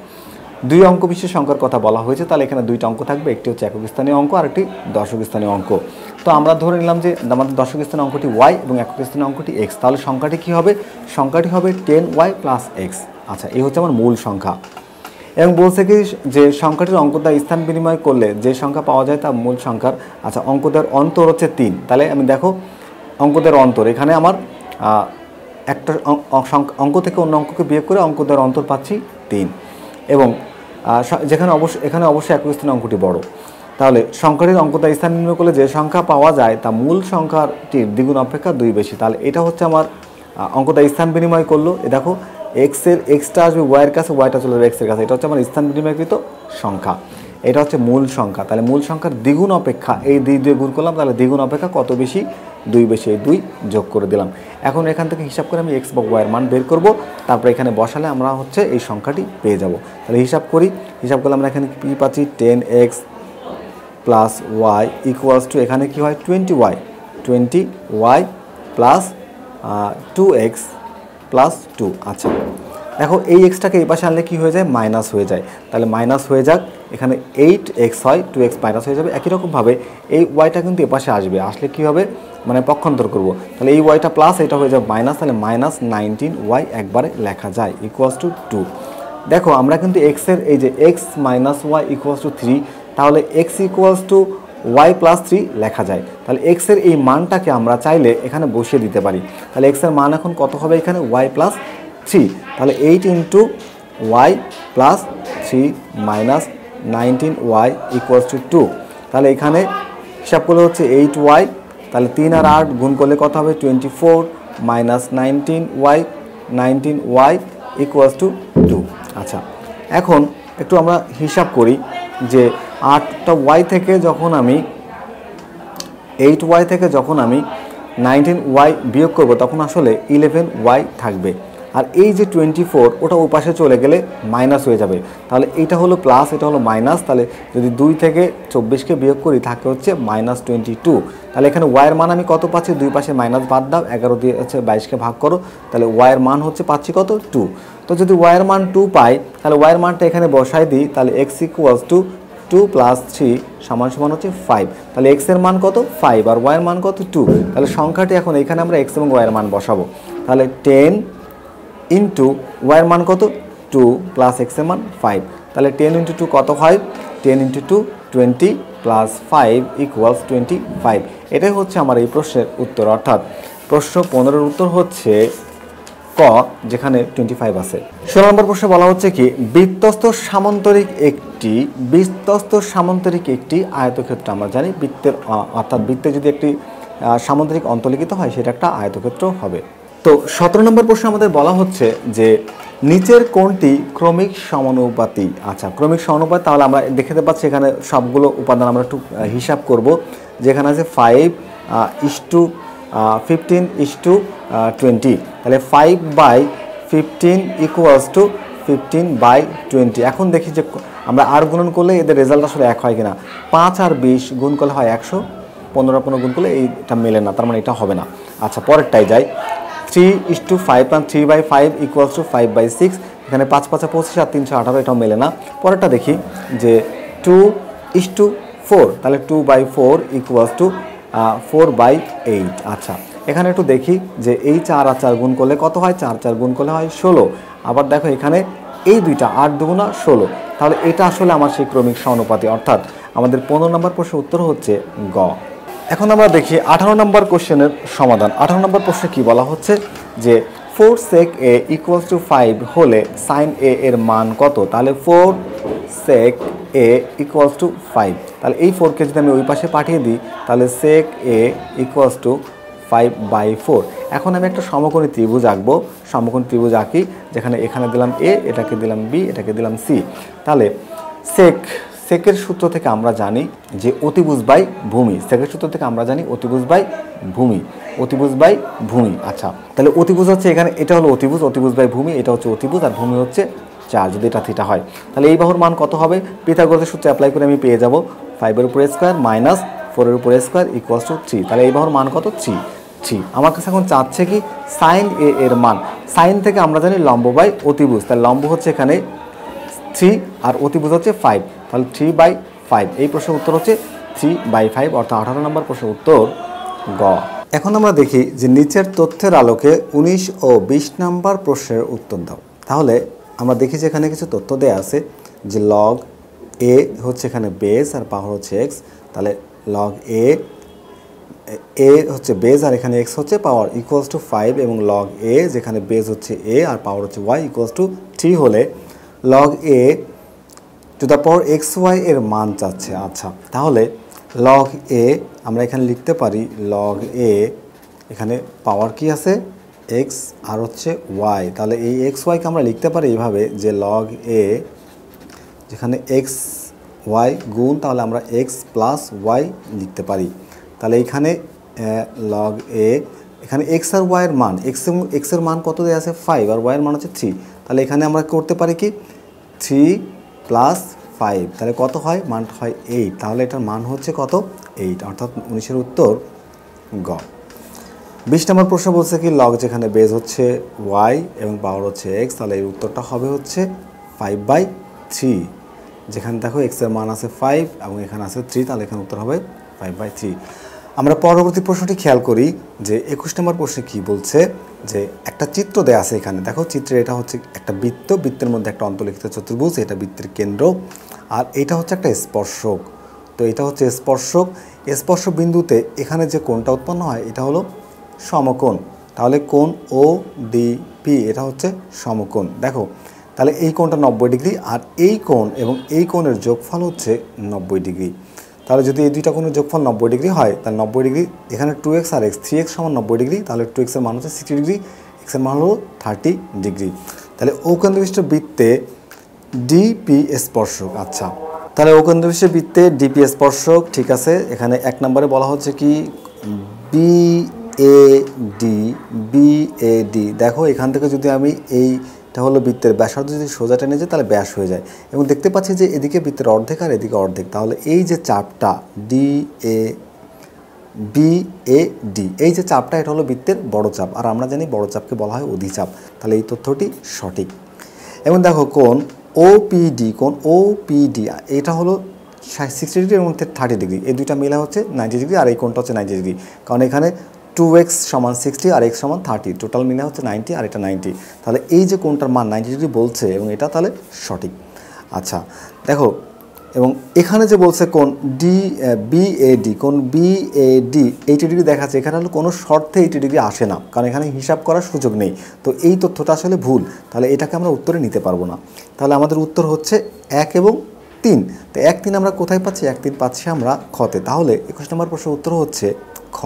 2 অঙ্ক বিশিষ্ট সংখ্যার কথা বলা হয়েছে, তাহলে এখানে 2টা অঙ্ক থাকবে, একটি হচ্ছে একক স্থানীয় অঙ্ক আর একটি দশক স্থানীয় অঙ্ক। তো আমরা ধরে নিলাম যে আমাদের দশক স্থানীয় অঙ্কটি y এবং একক স্থানীয় অঙ্কটি x, তাহলে সংখ্যাটি কি হবে, সংখ্যাটি হবে 10y প্লাস x। আচ্ছা, এই হচ্ছে আমার মূল সংখ্যা, এবং বলছে কি যে সংখ্যাটির অঙ্কদ্বয় স্থান বিনিময় করলে যে সংখ্যা পাওয়া যায় তা মূল সংখ্যার। আচ্ছা, অঙ্কদ্বয়ের অন্তর হচ্ছে 3, তাহলে আমি দেখো অঙ্কদ্বয়ের অন্তর, এখানে আমার একটা অঙ্ক থেকে অন্য অঙ্ককে বিয়োগ করে অঙ্কদ্বয়ের অন্তর পাচ্ছি 3, এবং এখানে অবশ্যই একক স্থানীয় অঙ্কটি বড়। তাহলে সংখ্যাটির অঙ্কদ্বয় স্থান বিনিময় করলে যে সংখ্যা পাওয়া যায় তা মূল সংখ্যাটির দ্বিগুণ অপেক্ষা 2 বেশি। তাহলে এটা হচ্ছে আমার অঙ্কদ্বয় স্থান বিনিময় করলো, এ দেখো এক্সটা আসবে ওয়াইয়ের কাছে, ওয়াইটা চলে যাবে এক্সের কাছে, এটা হচ্ছে আমার স্থান বিনিময়কৃত সংখ্যা, এটা হচ্ছে মূল সংখ্যা। তাহলে মূল সংখ্যার দ্বিগুণ অপেক্ষা, এই 2 দিয়ে গুণ করলাম, তাহলে দ্বিগুণ অপেক্ষা কত বেশি, 2 বেশি, এই 2 যোগ করে দিলাম। এখন এখান থেকে হিসাব করে আমি এক্স বা ওয়াইয়ের মান বের করব, তারপরে এখানে বসালে আমরা হচ্ছে এই সংখ্যাটি পেয়ে যাব। তাহলে হিসাব করি, হিসাব করলে আমরা এখানে কী পাচ্ছি, 10x plus Y equals two, এখানে কী হয় 20y প্লাস 2x প্লাস 2। আচ্ছা, দেখো এই এক্সটাকে এই পাশে আনলে কী হয়ে যায়, মাইনাস হয়ে যায়, তাহলে মাইনাস হয়ে যাক, এখানে 8x হয়, 2x মাইনাস হয়ে যাবে। একই রকমভাবে এই ওয়াইটা কিন্তু এ পাশে আসবে, আসলে কী হবে, মানে পক্ষান্তর করব, তাহলে এই ওয়াইটা প্লাস, এটা হয়ে যাবে মাইনাস, তাহলে -19y একবারে লেখা যায় ইকুয়ালস টু 2। দেখো আমরা কিন্তু এক্সের এই যে x minus y equals to 3, তাহলে x equals to y plus 3 লেখা যায়। তাহলে x এর এই মানটাকে আমরা চাইলে এখানে বসিয়ে দিতে পারি, তাহলে x এর মান এখন কত হবে, এখানে y প্লাস 3, তাহলে 8 into y plus 3 minus 19y equals to 2। তাহলে এখানে হিসাব করলে হচ্ছে 8y, তাহলে 3 আর 8 গুণ করলে কত হবে, 24 মাইনাস 19y ইকুয়ালস টু 2। আচ্ছা, এখন একটু আমরা হিসাব করি যে 8টা y থেকে যখন আমি 8y থেকে যখন আমি 19y বিয়োগ করব তখন আসলে 11y থাকবে, আর এই যে 24 ওটা ওই পাশে চলে গেলে মাইনাস হয়ে যাবে, তাহলে এটা হলো প্লাস, এটা হলো মাইনাস, তাহলে যদি 2 থেকে 24কে বিয়োগ করি থাকে হচ্ছে -22। তাহলে এখানে ওয়াইয়ের মান আমি কত পাচ্ছি, দুই পাশে মাইনাস বাদ দাও, 11 দিয়ে হচ্ছে 22কে ভাগ করো, তাহলে ওয়াইয়ের মান হচ্ছে পাচ্ছি কত, 2। তো যদি ওয়াইয়ের মান 2 পাই, তাহলে ওয়াইয়ের মানটা এখানে বসাই দিই, তাহলে x ইকুয়ালস টু 2 প্লাস 3 সমান সমান হচ্ছে 5, তাহলে x এর মান কত 5 আর y এর মান কত 2। তাহলে সংখ্যাটি এখন এখানে আমরা x এবং y এর মান বসাবো, তাহলে 10 ইন্টু ওয়াইয়ের মান কত 2 প্লাস x এর মান 5, তাহলে 10 ইন্টু 2 কত হয়, 10 ইন্টু 2 20 প্লাস 5 ইকুয়ালস 25। এটাই হচ্ছে আমার এই প্রশ্নের উত্তর, অর্থাৎ প্রশ্ন 15-এর উত্তর হচ্ছে ক, যেখানে 25 আছে। 16 নম্বর প্রশ্নে বলা হচ্ছে কি বৃত্তস্থ সামান্তরিক একটি আয়তক্ষেত্র। আমরা জানি বৃত্তের অর্থাৎ বৃত্তে যদি একটি সামান্তরিক অন্তর্লিখিত হয় সেটা একটা আয়তক্ষেত্র হবে। তো 17 নম্বর প্রশ্নে আমাদের বলা হচ্ছে যে নিচের কোণটি ক্রমিক সমানুপাতি। আচ্ছা, ক্রমিক সমানুপাতি, তাহলে আমরা দেখতে পাচ্ছি এখানে সবগুলো উপাদান আমরা একটু হিসাব করব, যেখানে আছে 5:15:20, তাহলে 5/15 ইকুয়ালস টু 15/20। এখন দেখি যে আমরা আর গুণন করলে এদের রেজাল্ট আসলে এক হয় কিনা। 5 আর 20 গুণ করলে হয় 100, 15 গুণ করলে এইটা মেলে না, তার মানে এটা হবে না। আচ্ছা, পরেরটাই যাই, 3:5 3/5 ইকুয়ালস টু 5/6, এখানে 5 5 25 আর 3 18, এটাও মেলে না। পরেরটা দেখি যে 2:4, তাহলে 2/4 ইকুয়ালস টু 4/8। আচ্ছা, এখানে একটু দেখি যে এই 4 আর 4 গুণ করলে কত হয়, 4 4 গুণ করলে হয় 16। আবার দেখো এখানে এই দুইটা 8 দুগুণা 16, তাহলে এটা আসলে আমার সেই ক্রমিক সমানুপাতি, অর্থাৎ আমাদের 15 নম্বর প্রশ্নের উত্তর হচ্ছে গ। এখন আমরা দেখি 18 নম্বর কোশ্চেনের সমাধান। 18 নম্বর প্রশ্নে কি বলা হচ্ছে যে 4 sec a equals to 5 হলে sin a এর মান কত? তাহলে 4 sec a equals to 5, তাহলে এই 4কে যদি আমি ওই পাশে পাঠিয়ে দিই তাহলে sec a equals to 5/4। এখন আমি একটা সমকোণী ত্রিভুজ আঁকবো। সমকোণী ত্রিভুজ আঁকি, যেখানে এখানে দিলাম a, এটাকে দিলাম b, এটাকে দিলাম c। তাহলে সেকের সূত্র থেকে আমরা জানি যে অতিভুজ বাই ভূমি। সেকের সূত্র থেকে আমরা জানি অতিভুজ বাই ভূমি, অতিভুজ বাই ভূমি। আচ্ছা, তাহলে অতিভুজ হচ্ছে এখানে, এটা হলো অতিভুজ, অতিভুজ বাই ভূমি, এটা হচ্ছে অতিভুজ, আর ভূমি হচ্ছে 4, যদি এটা থিটা হয়। তাহলে এই বাহুর মান কত হবে? পিথাগোরাসের সূত্র অ্যাপ্লাই করে আমি পেয়ে যাব 5 এর উপরে স্কোয়ার মাইনাস 4 এর উপরে স্কোয়ার ইকুয়ালস টু 3। তাহলে এই বাহুর মান কত? 3। আমার কাছে এখন চাচ্ছে কি সাইন এ এর মান। সাইন থেকে আমরা জানি লম্ব বাই অতিভুজ, তাহলে লম্ব হচ্ছে এখানে 3 আর অতিভুজ হচ্ছে 5, তাহলে 3/5। এই প্রশ্নের উত্তর হচ্ছে 3/5, অর্থাৎ 18 নম্বর প্রশ্নের উত্তর গ। এখন আমরা দেখি যে নিচের তথ্যের আলোকে 19 ও 20 নম্বর প্রশ্নের উত্তর দাও। তাহলে আমরা দেখি যে এখানে কিছু তথ্য দেওয়া আছে যে log a হচ্ছে এখানে বেস আর পাওয়ার হচ্ছে x, তাহলে log a হচ্ছে বেস আর এখানে x হচ্ছে পাওয়ার ইকুয়ালস টু 5, এবং log a যেখানে বেস হচ্ছে a আর পাওয়ার হচ্ছে y ইকুয়ালস টু 3 হলে log a to the power xy এর মান চাচ্ছে। আচ্ছা, তাহলে log a আমরা এখানে লিখতে পারি log a, এখানে পাওয়ার কি আছে x আর হচ্ছে y, তাহলে এই xy কে আমরা লিখতে পারি এইভাবে যে log a যেখানে x y গুণ, তাহলে আমরা x প্লাস y লিখতে পারি। তাহলে এইখানে log a, এখানে x আর y এর মান, x এর মান কত দেওয়া আছে 5 আর y এর মান হচ্ছে 3, তাহলে এখানে আমরা করতে পারি কি 3 প্লাস 5, তাহলে কত হয়? মানটা হয় 8, তাহলে এটার মান হচ্ছে কত? 8, অর্থাৎ 19-এর উত্তর গ। 20 নম্বর প্রশ্ন বলছে কি log যেখানে বেস হচ্ছে y এবং পাওয়ার হচ্ছে x, তাহলে এই উত্তরটা হবে হচ্ছে 5/3। যেখানে দেখো x এর মান আছে 5 এবং এখানে আছে 3, তাহলে এখানে উত্তর হবে 5/3। আমরা পরবর্তী প্রশ্নটি খেয়াল করি যে 21 নম্বর প্রশ্নে কি বলছে যে একটা চিত্র দেয়া আছে। এখানে দেখো চিত্রে এটা হচ্ছে একটা বৃত্ত, বৃত্তের মধ্যে একটা অন্তর্লিখিত চতুর্ভুজ, এটা বৃত্তের কেন্দ্র, আর এটা হচ্ছে একটা স্পর্শক। তো এটা হচ্ছে স্পর্শক, স্পর্শক বিন্দুতে এখানে যে কোণটা উৎপন্ন হয় এটা হলো সমকোণ, তাহলে কোণ ও ডি পি এটা হচ্ছে সমকোণ। দেখো তাহলে এই কোণটা 90 ডিগ্রি, আর এই কোণ এবং এই কোণের যোগফল হচ্ছে 90 ডিগ্রি। তাহলে যদি এই দুইটা কোণের যোগফল 90 ডিগ্রি হয়, তাহলে 90 ডিগ্রি এখানে 2x আর x, 3x সমান 90 ডিগ্রি, তাহলে 2x এর মান হচ্ছে 60 ডিগ্রি, x এর মান হলো 30 ডিগ্রি। তাহলে অকেন্দ্রবিশিষ্ট বৃত্তে ডিপি স্পর্শক। আচ্ছা, তাহলে অকেন্দ্রবিশিষ্ট বৃত্তে ডিপি স্পর্শক, ঠিক আছে। এখানে 1 নম্বরে বলা হচ্ছে কি বিএডি। দেখো এখান থেকে যদি আমি এইটা হলো বৃত্তের ব্যাসার্ধ যদি সোজা টেনে যাই তাহলে ব্যাস হয়ে যায়, এবং দেখতে পাচ্ছি যে এদিকে বৃত্তের অর্ধেক আর এদিকে অর্ধেক, তাহলে এই যে চাপটা বিএডি, এই যে চাপটা এটা হলো বৃত্তের বড় চাপ, আর আমরা জানি বড় চাপকে বলা হয় অধিচাপ, তাহলে এই তথ্যটি সঠিক। এবং দেখো কোণ ওপিডি, কোণ ওপিডি এটা হলো 60 ডিগ্রি এবং 30 ডিগ্রি, এই দুইটা মিলে হচ্ছে 90 ডিগ্রি, আর এই কোণটা হচ্ছে 90 ডিগ্রি, কারণ এখানে 2x সমান 60 আর x সমান 30, টোটাল মিলে হচ্ছে 90 আর এটা 90, তাহলে এই যে কোণটার মান 90 ডিগ্রি বলছে এবং এটা তাহলে সঠিক। আচ্ছা দেখো, এবং এখানে যে বলছে কোণ বিএডি, কোণ বিএডি 80 ডিগ্রি দেখাচ্ছে, এখানে হলো কোনো শর্তে 80 ডিগ্রি আসে না, কারণ এখানে হিসাব করার সুযোগ নেই, তো এই তথ্যটা আসলে ভুল, তাহলে এটাকে আমরা উত্তরে নিতে পারবো না। তাহলে আমাদের উত্তর হচ্ছে 1 এবং 3। তো 1 3 আমরা কোথায় পাচ্ছি? 1 3 পাচ্ছি আমরা খতে, তাহলে 21 নম্বর প্রশ্নের উত্তর হচ্ছে খ।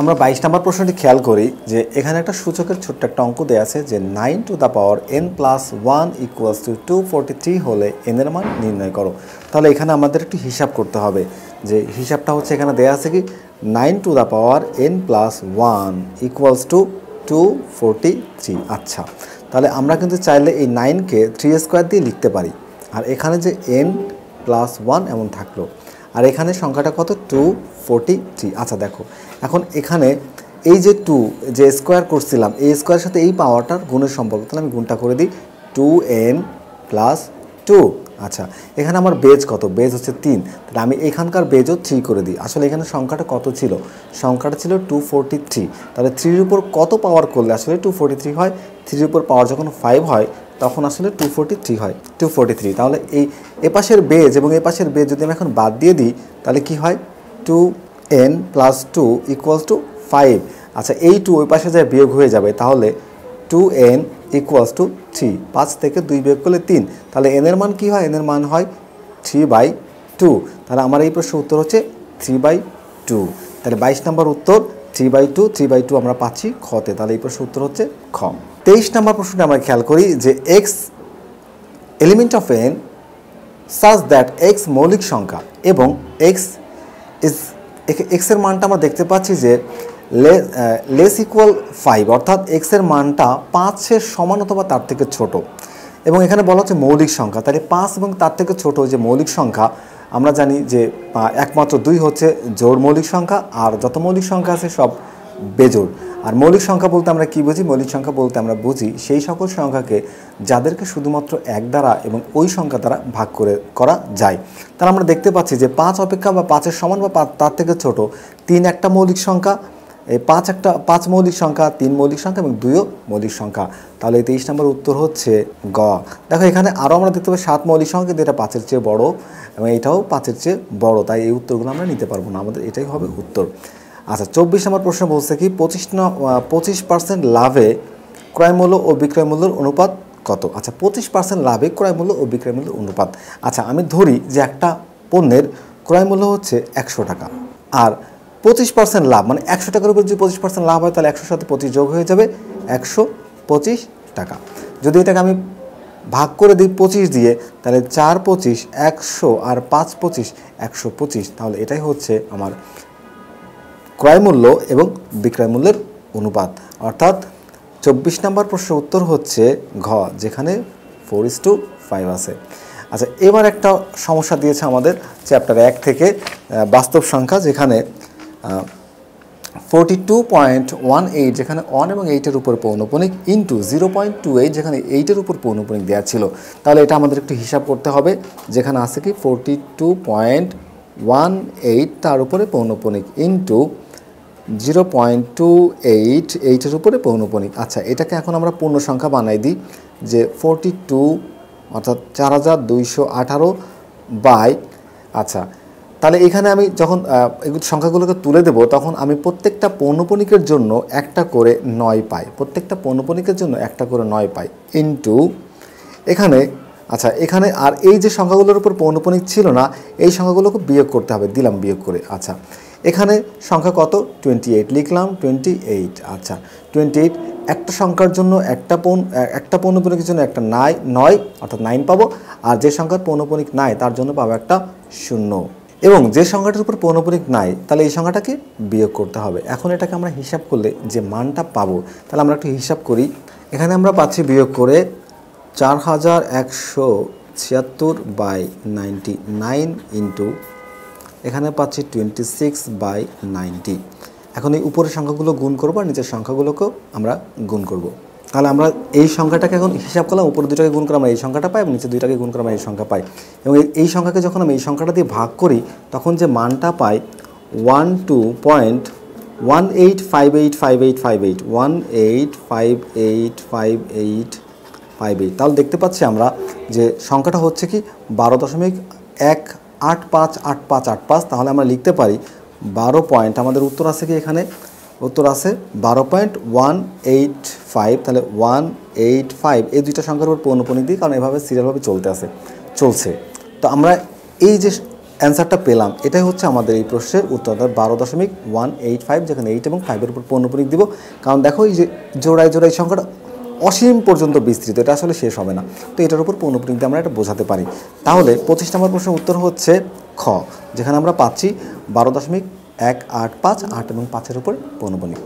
আমরা 22 নম্বর প্রশ্নটি খেয়াল করি যে এখানে একটা সূচকের ছোট্ট একটা অঙ্ক দেওয়া আছে যে 9 to the power n plus 1 equals to 243 হলে n এর মান নির্ণয় করো। তাহলে এখানে আমাদের একটু হিসাব করতে হবে, যে হিসাবটা হচ্ছে এখানে দেওয়া আছে কি 9 to the power n plus 1 equals to 243। আচ্ছা, তাহলে আমরা কিন্তু চাইলে এই 9কে 3² দিয়ে লিখতে পারি, আর এখানে যে n প্লাস 1 এমন থাকলো, আর এখানে সংখ্যাটা কত? 243। আচ্ছা দেখো, এখন এখানে এই যে 2 যে স্কোয়ার করছিলাম, এই স্কোয়ারের সাথে এই পাওয়ারটার গুণের সম্পর্ক, তাহলে আমি গুণটা করে দিই 2n প্লাস 2। আচ্ছা, এখানে আমার বেজ কত? বেজ হচ্ছে 3, তাহলে আমি এখানকার বেজও 3 করে দিই। আসলে এখানে সংখ্যাটা কত ছিল? সংখ্যাটা ছিল 243। তাহলে 3 এর উপর কত পাওয়ার করলে আসলে 243 হয়? 3 এর উপর পাওয়ার যখন 5 হয় তখন আসলে 243 হয়, 243। তাহলে এই এপাশের বেজ এবং এপাশের বেজ যদি আমি এখন বাদ দিয়ে দিই তাহলে কি হয়? 2n + 2 = 5। আচ্ছা, এই 2 ওই পাশে যায় বিয়োগ হয়ে যাবে, তাহলে 2n = 3। 5 থেকে 2 বিয়োগ করলে 3, তাহলে n এর মান কি হয়? n এর মান হয় 3/2। তাহলে আমার এই প্রশ্নের উত্তর হচ্ছে 3/2। তাহলে 22 নম্বর উত্তর 3/2। 3/2 আমরা পাচ্ছি খতে, তাহলে এই প্রশ্নের উত্তর হচ্ছে খ। 23 নম্বর প্রশ্নটা আমরা খেয়াল করি যে x element of n such that x মৌলিক সংখ্যা এবং x এর মানটা আমরা দেখতে পাচ্ছি যে লেস ইকুয়াল 5, অর্থাৎ x এর মানটা 5-এর সমান অথবা তার থেকে ছোট। এবং এখানে বলা হচ্ছে মৌলিক সংখ্যা, তাহলে 5 এবং তার থেকে ছোট যে মৌলিক সংখ্যা, আমরা জানি যে একমাত্র 2 হচ্ছে জোড় মৌলিক সংখ্যা, আর যত মৌলিক সংখ্যা আছে সব বেজোড়। আর মৌলিক সংখ্যা বলতে আমরা কি বুঝি? মৌলিক সংখ্যা বলতে আমরা বুঝি সেই সকল সংখ্যাকে যাদেরকে শুধুমাত্র 1 দ্বারা এবং ওই সংখ্যা দ্বারা ভাগ করা যায়। তাহলে আমরা দেখতে পাচ্ছি যে 5 অপেক্ষা বা 5-এর সমান বা তার থেকে ছোট 3 একটা মৌলিক সংখ্যা, এই 5 মৌলিক সংখ্যা, 3 মৌলিক সংখ্যা এবং 2 মৌলিক সংখ্যা। তাহলে 23 নম্বর উত্তর হচ্ছে গ। দেখো এখানে আরও আমরা দেখতে পাই 7 মৌলিক সংখ্যা, কিন্তু এটা 5-এর চেয়ে বড় এবং এটাও 5-এর চেয়ে বড়, তাই এই উত্তরগুলো আমরা নিতে পারবো না, আমাদের এটাই হবে উত্তর। আচ্ছা, 24 নম্বর প্রশ্ন বলছে কি 25% লাভে ক্রয় মূল্য ও বিক্রয় মূল্যের অনুপাত কত? আচ্ছা, 25% লাভে ক্রয় মূল্য ও বিক্রয় মূল্যের অনুপাত। আচ্ছা, আমি ধরি যে একটা পণ্যের ক্রয় মূল্য হচ্ছে 100 টাকা, আর 25% লাভ মানে 100 টাকার উপর যদি 25% লাভ হয় তাহলে 100-র সাথে 25 যোগ হয়ে যাবে 125 টাকা। যদি এটাকে আমি ভাগ করে দিই 25 দিয়ে, তাহলে 4-25 100 আর 5-25 125। তাহলে এটাই হচ্ছে আমার ক্রয় মূল্য এবং বিক্রয় মূল্যের অনুপাত, অর্থাৎ 24 নম্বর প্রশ্নের উত্তর হচ্ছে ঘ, যেখানে 4:5 আছে। আচ্ছা, এবার একটা সমস্যা দিয়েছে আমাদের চ্যাপ্টার 1 থেকে বাস্তব সংখ্যা, যেখানে 42.18 যেখানে 1 এবং 8-এর উপর পৌনঃপুনিক ইন্টু 0.28 যেখানে 8-এর উপর পৌনঃপুনিক দেওয়া ছিল। তাহলে এটা আমাদের একটু হিসাব করতে হবে, যেখানে আছে কি 42.18 তার উপরে পৌনঃপুনিক ইন্টু 0.28 8-এর উপরে পৌনঃপুনিক। আচ্ছা, এটাকে এখন আমরা পূর্ণ সংখ্যা বানাই দিই যে 42 অর্থাৎ 4218 বাই, আচ্ছা তাহলে এখানে আমি যখন সংখ্যাগুলোকে তুলে দেব তখন আমি প্রত্যেকটা পৌনঃপুনিকের জন্য একটা করে 9 পাই, প্রত্যেকটা পৌনঃপুনিকের জন্য একটা করে 9 পাই ইন্টু এখানে, আচ্ছা এখানে আর এই যে সংখ্যাগুলোর উপর পৌনঃপুনিক ছিল না এই সংখ্যাগুলোকে বিয়োগ করতে হবে, দিলাম বিয়োগ করে। আচ্ছা, এখানে সংখ্যা কত? 28 লিখলাম 28। আচ্ছা, 28 একটা সংখ্যার জন্য একটা পৌনঃপুনিকের জন্য একটা 9 অর্থাৎ 9 পাবো, আর যে সংখ্যার পৌনঃপুনিক নাই তার জন্য পাবো একটা 0, এবং যে সংখ্যাটার উপর পৌনঃপুনিক নাই তাহলে এই সংখ্যাটাকে বিয়োগ করতে হবে। এখন এটাকে আমরা হিসাব করলে যে মানটা পাবো, তাহলে আমরা একটু হিসাব করি। এখানে আমরা পাচ্ছি বিয়োগ করে 4176/99 ইন্টু এখানে পাচ্ছি 26/90। এখন এই উপরের সংখ্যাগুলো গুণ করবো আর নিচের সংখ্যাগুলোকেও আমরা গুণ করব। তাহলে আমরা এই সংখ্যাটাকে এখন হিসাব করলাম, উপরে দুটাকে গুণ করে আমরা এই সংখ্যাটা পাই এবং নিচে দুইটাকে গুণ করে আমরা এই সংখ্যা পাই, এবং এই সংখ্যাকে যখন আমি এই সংখ্যাটা দিয়ে ভাগ করি তখন যে মানটা পাই 12.18585858 18585858। তাহলে দেখতে পাচ্ছি আমরা যে সংখ্যাটা হচ্ছে কি 12.1858585। তাহলে আমরা লিখতে পারি 12 পয়েন্ট, আমাদের উত্তর আছে কি এখানে? উত্তর আছে 12.185। তাহলে 185 এই দুইটা সংখ্যার উপর পৌনঃপুনিক দিই, কারণ এভাবে সিরিয়ালভাবে চলছে। তো আমরা এই যে অ্যান্সারটা পেলাম এটাই হচ্ছে আমাদের এই প্রশ্নের উত্তর, 12.185 যেখানে 8 এবং 5-এর উপর পৌনঃপুনিক দিব। কারণ দেখো এই যে জোড়ায় সংখ্যাটা অসীম পর্যন্ত বিস্তৃত, এটা আসলে শেষ হবে না, তো এটার উপর পৌনঃপুনিক দিয়ে আমরা এটা বোঝাতে পারি। তাহলে 25 নম্বর প্রশ্নের উত্তর হচ্ছে খ, যেখানে আমরা পাচ্ছি 12.185 8 এবং 5-এর উপর পৌনঃপুনিক।